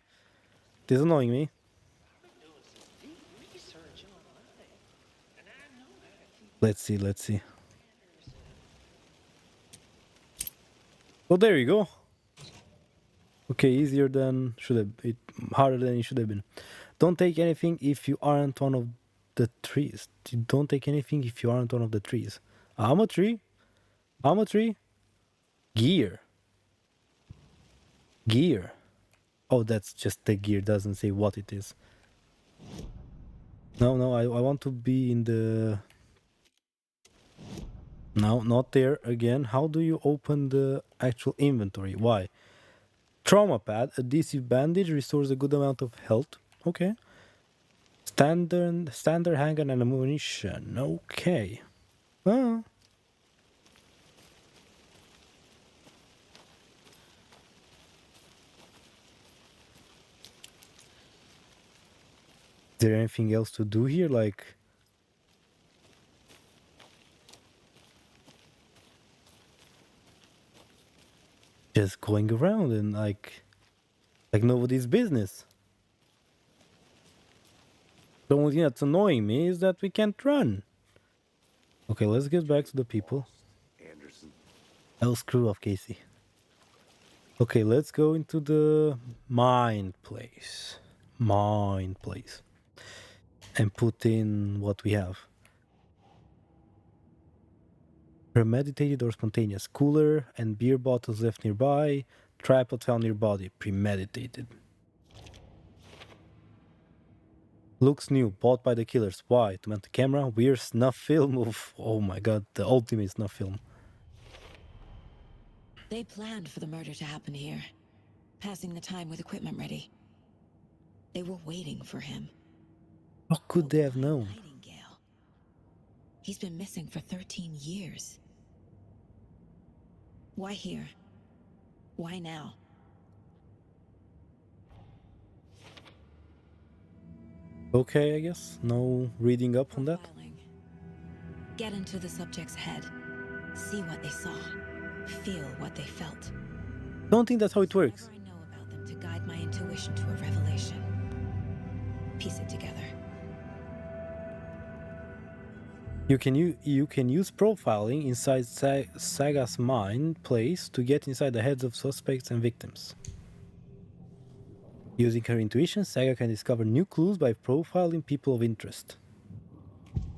it is annoying me. Let's see, let's see. Oh, there you go. Okay, easier than should have it harder than it should have been. Don't take anything if you aren't one of the trees. Don't take anything if you aren't one of the trees. I'm a tree. I'm a tree. Gear. Gear. Oh, that's just the gear, doesn't say what it is. No, no, I want to be in the... No, not there again. How do you open the actual inventory? Why? Trauma pad, adhesive bandage, restores a good amount of health. Okay. Standard handgun and ammunition. Okay. Ah. Is there anything else to do here? Like... just going around and like nobody's business. The only thing that's annoying me is that we can't run. Okay, let's get back to the people. Anderson. I'll screw off Casey. Okay, let's go into the mind place. Mind place. And put in what we have. Premeditated or spontaneous. Cooler and beer bottles left nearby. Tripod found near body. Premeditated. Looks new, bought by the killers. Why? To mount the camera? Weird snuff film of... oh my god, the ultimate snuff film. They planned for the murder to happen here, passing the time with equipment ready. They were waiting for him. How could they have Why known? Nightingale? He's been missing for 13 years. Why here? Why now? Okay, I guess. No reading up on that. Profiling. Get into the subject's head. See what they saw. Feel what they felt. Don't think that's how it works. Whatever I know about them to guide my intuition to a revelation. Piece it together. You can use profiling inside Saga's mind place to get inside the heads of suspects and victims. Using her intuition, Saga can discover new clues by profiling people of interest.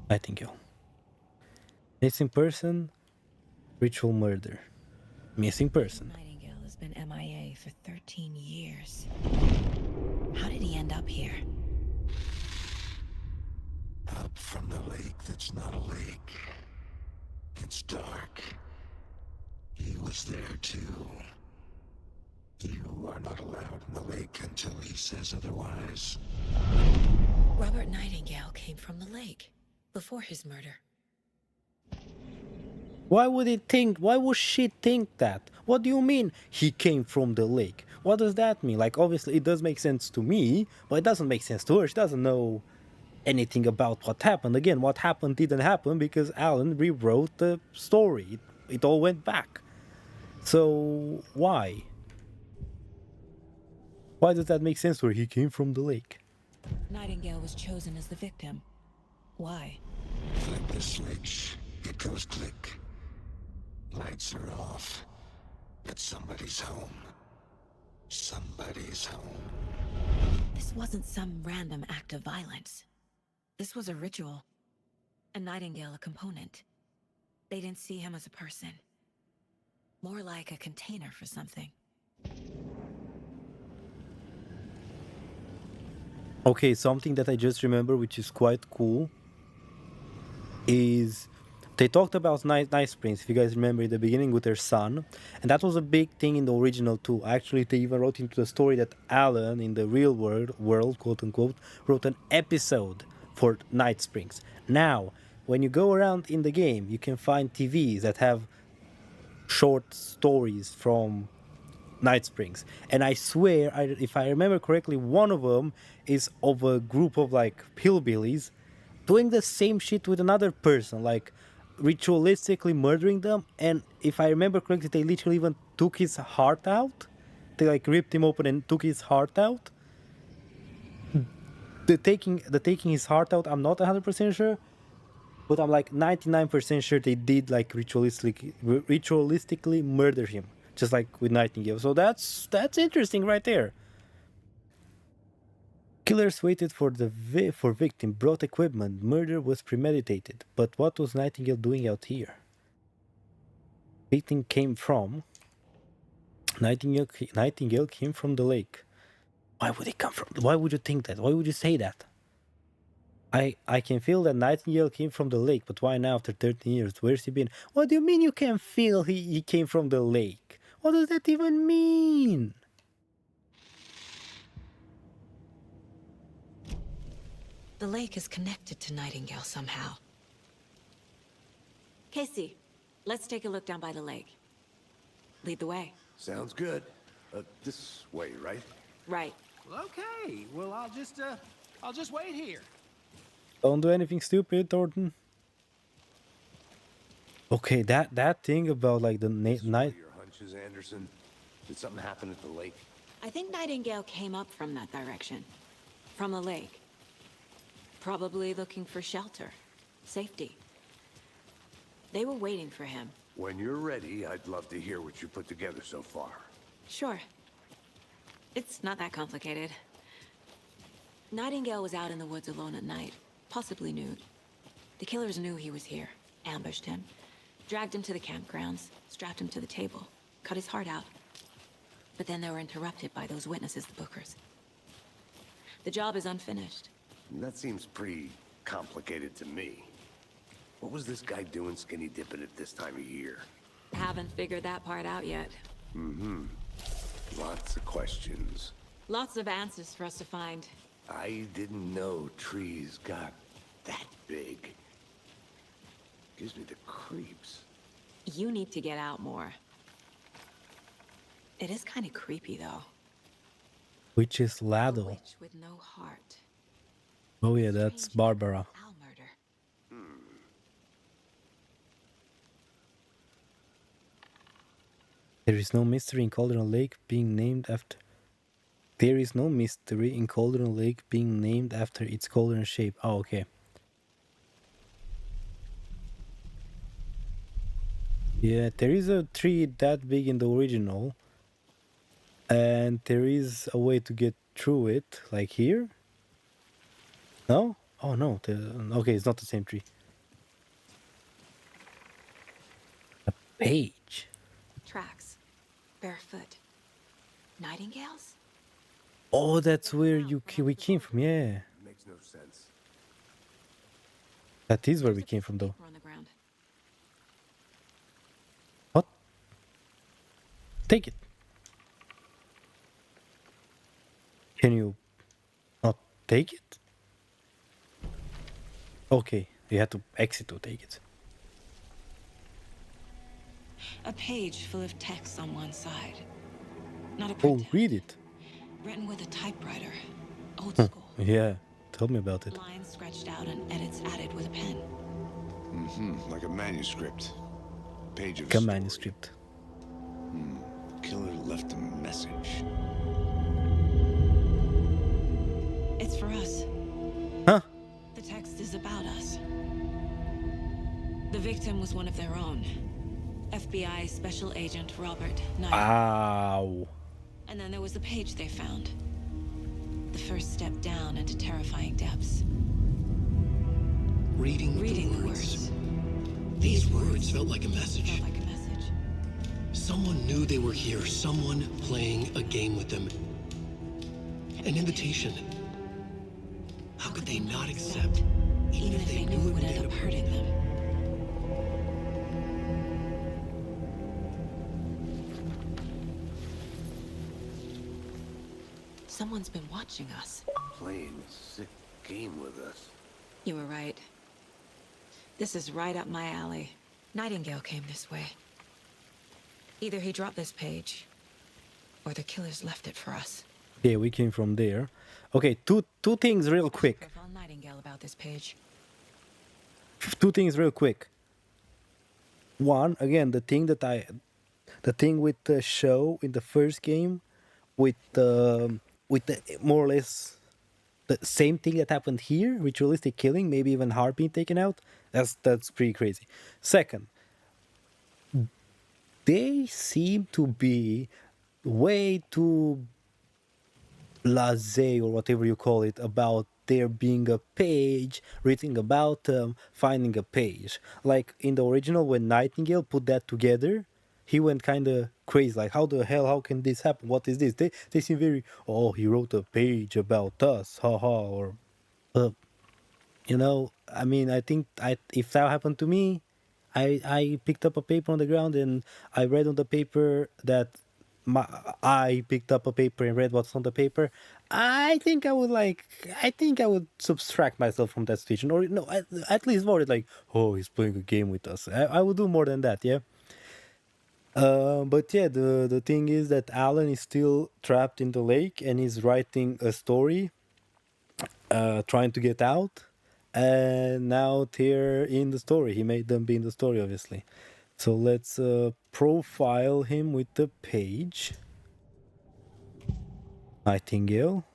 Nightingale. Missing person, ritual murder. Missing person. Nightingale has been MIA for 13 years. How did he end up here? Up from the lake that's not a lake. It's dark. He was there too. You are not allowed in the lake until he says otherwise. Robert Nightingale came from the lake before his murder. Why would she think that? What do you mean he came from the lake? What does that mean? Like, obviously it does make sense to me, but it doesn't make sense to her. She doesn't know anything about what happened. Again, what happened didn't happen because Alan rewrote the story. It all went back. So why? Why does that make sense to her? He came from the lake. Nightingale was chosen as the victim. Why? Flip the switch. It goes click. Lights are off. But somebody's home. Somebody's home. This wasn't some random act of violence. This was a ritual. And Nightingale a component. They didn't see him as a person. More like a container for something. Okay, something that I just remember, which is quite cool, is they talked about Night Springs, if you guys remember in the beginning, with their son, and that was a big thing in the original too. Actually, they even wrote into the story that Alan, in the real world, quote unquote, wrote an episode for Night Springs. Now, when you go around in the game, you can find TVs that have short stories from Night Springs, and I swear, if I remember correctly, one of them is of a group of like hillbillies doing the same shit with another person, like ritualistically murdering them. And if I remember correctly, they literally even took his heart out. They like ripped him open and took his heart out. The taking his heart out, I'm not 100% sure, but I'm like 99% sure they did like ritualistically murder him, just like with Nightingale. So that's interesting right there. Killers waited for for victim, brought equipment. Murder was premeditated. But what was Nightingale doing out here? Victim came from Nightingale came from the lake. Why would he come from? Why would you think that? Why would you say that? I can feel that Nightingale came from the lake, but why now after 13 years? Where's he been? What do you mean you can feel he came from the lake? What does that even mean? The lake is connected to Nightingale somehow. Casey, let's take a look down by the lake. Lead the way. Sounds good. This way, right? Right. Well, okay. Well, I'll just wait here. Don't do anything stupid, Thornton. Okay, that thing about like the night. Your hunches, Anderson. Did something happen at the lake? I think Nightingale came up from that direction. From the lake. Probably looking for shelter. Safety. They were waiting for him. When you're ready, I'd love to hear what you put together so far. Sure. It's not that complicated. Nightingale was out in the woods alone at night, possibly nude. The killers knew he was here, ambushed him, dragged him to the campgrounds, strapped him to the table, cut his heart out. But then they were interrupted by those witnesses, the Bookers. The job is unfinished. That seems pretty complicated to me. What was this guy doing skinny dipping at this time of year? Haven't figured that part out yet. Lots of questions. Lots of answers for us to find. I didn't know trees got that big. Gives me the creeps. You need to get out more. It is kind of creepy, though. Which is A Lado. witch with no heart. Oh yeah, that's Strange Barbara. owl murder. There is no mystery in Cauldron Lake being named after. There is no mystery in Cauldron Lake being named after its cauldron shape. Oh, okay. Yeah, there is a tree that big in the original, and there is a way to get through it, like here. No? Oh no. Okay, it's not the same tree. A page. Tracks. Barefoot. Nightingales? Oh, that's where we came from. Yeah, Makes no sense. that is where we There's a came piece from, of though. paper on the ground. What? Take it. Can you not take it? Okay, you had to exit to take it. A page full of text on one side. Not a Oh, printout. read it. Written with a typewriter. Old Huh. school. Yeah, tell me about it. Lines scratched out and edits added with a pen. Like a manuscript. Page of Like a story. manuscript. Killer left a message. It's for us. Huh? The text is about us. The victim was one of their own. FBI Special Agent Robert Knight. Ow. And then there was the page they found. The first step down into terrifying depths. Reading Reading the words. These words felt like a message. Felt like a message. Someone knew they were here. Someone playing a game with them. An invitation. How could they not accept? Even if they knew it would end up hurting them. Someone's been watching us. Playing a sick game with us. You were right. This is right up my alley. Nightingale came this way. Either he dropped this page, or the killers left it for us. Yeah, we came from there. Okay, two things real quick. Profile Nightingale about this page. Two things real quick. One, again, the thing with the show in the first game, with the more or less the same thing that happened here, ritualistic killing, maybe even heart being taken out. That's pretty crazy. Second, they seem to be way too blasé or whatever you call it about there being a page written about them finding a page. Like in the original, when Nightingale put that together, he went kind of crazy. Like, how the hell? How can this happen? What is this? They seem very. Oh, he wrote a page about us, haha. Or uh, I mean, I think if that happened to me, I picked up a paper on the ground and I read on the paper that my I picked up a paper and read what's on the paper. I think I would subtract myself from that situation, or no, at least more like, oh, he's playing a game with us. I would do more than that, yeah. But yeah, the thing is that Alan is still trapped in the lake and he's writing a story, trying to get out. And now they're in the story. He made them be in the story, obviously. So let's profile him with the page. Nightingale,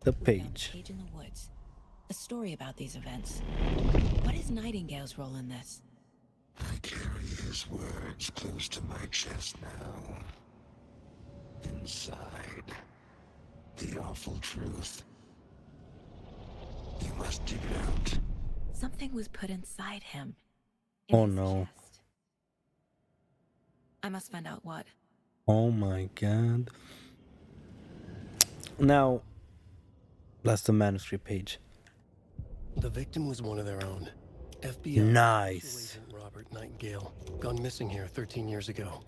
the Found a page. page in the woods. A story about these events. What is Nightingale's role in this? I carry his words close to my chest now. Inside, the awful truth. You must dig it out. Something was put inside him. In Oh his no. chest. I must find out what. Oh my god. Now, that's the manuscript page. The victim was one of their own. FBI Nice. Special Agent Robert Nightingale, gone missing here 13 years ago.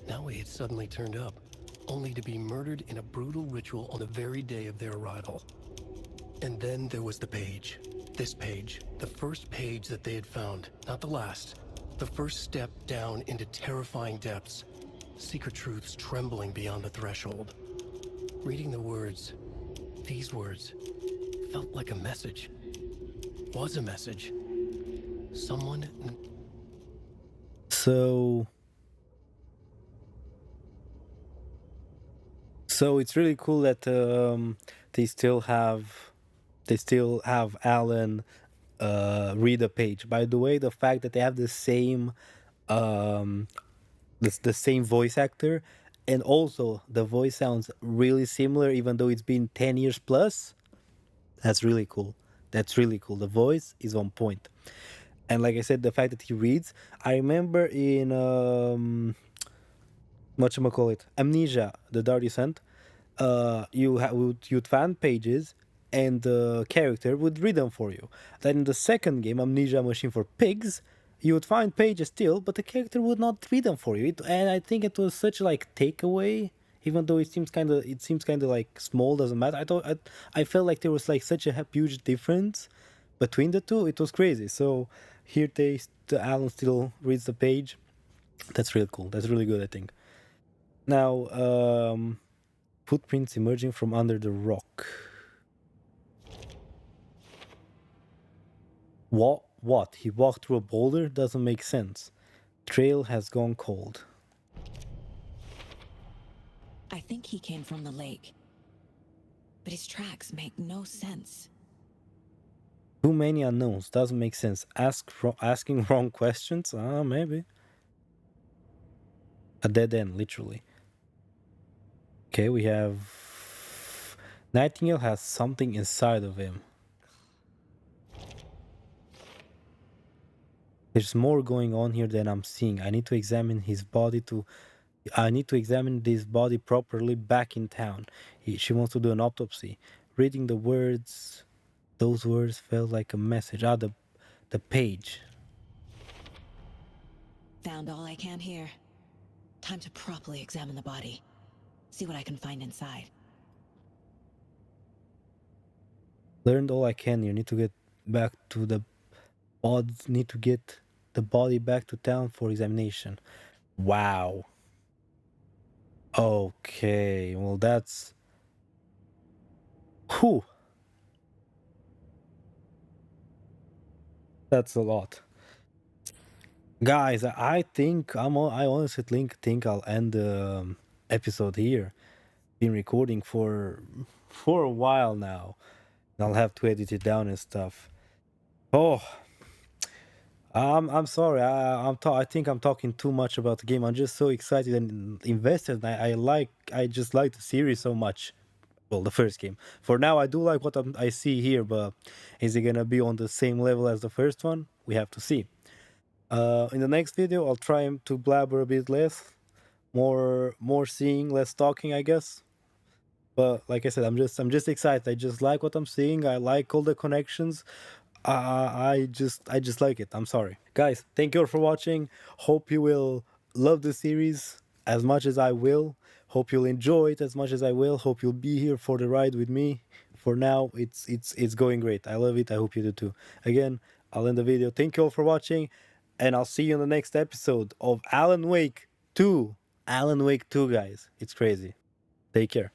Now he had suddenly turned up, only to be murdered in a brutal ritual on the very day of their arrival. And then there was the page. This page, the first page that they had found, not the last. The first step down into terrifying depths. Secret truths trembling beyond the threshold. Reading the words, these words, felt like a message. Was a message. Someone. So it's really cool that they still have Alan read a page. By the way, the fact that they have the same um, the same voice actor, and also the voice sounds really similar, even though it's been 10 years plus. That's really cool. That's really cool. The voice is on point, and like I said, the fact that he reads. I remember in call it Amnesia, the Dark Descent, you'd find pages and the character would read them for you. Then in the second game, Amnesia Machine for Pigs, you would find pages still, but the character would not read them for you. And I think it was such like takeaway, even though it seems kind of like small, doesn't matter. I felt like there was like such a huge difference between the two. It was crazy. So here the Alan still reads the page. That's really cool. That's really good, I think. Now, footprints emerging from under the rock. What? He walked through a boulder? Doesn't make sense. Trail has gone cold. I think he came from the lake. But his tracks make no sense. Too many unknowns. Doesn't make sense. Asking wrong questions? Maybe. A dead end, literally. Okay, we have... Nightingale has something inside of him. There's more going on here than I'm seeing. I need to examine this body properly back in town. She wants to do an autopsy. Reading the words, those words felt like a message. The page. Found all I can here. Time to properly examine the body. See what I can find inside. Learned all I can. You need to get back to the odds. Need to get the body back to town for examination. Wow. Okay. Well, that's. Whew. That's a lot. Guys, I think I honestly think I'll end the episode here. Been recording for a while now. I'll have to edit it down and stuff. Oh, I'm sorry. I think I'm talking too much about the game. I'm just so excited and invested. I just like the series so much. Well, the first game. For now, I do like what I see here, but is it gonna be on the same level as the first one? We have to see. In the next video, I'll try to blabber a bit less, more seeing, less talking, I guess. But like I said, I'm just excited. I just like what I'm seeing. I like all the connections. I just like it. I'm sorry, guys. Thank you all for watching. Hope you will love the series as much as I will. Hope you'll enjoy it as much as I will. Hope you'll be here for the ride with me. For now, it's going great. I love it. I hope you do too. Again, I'll end the video. Thank you all for watching, and I'll see you in the next episode of Alan Wake 2. Alan Wake 2, guys. It's crazy. Take care.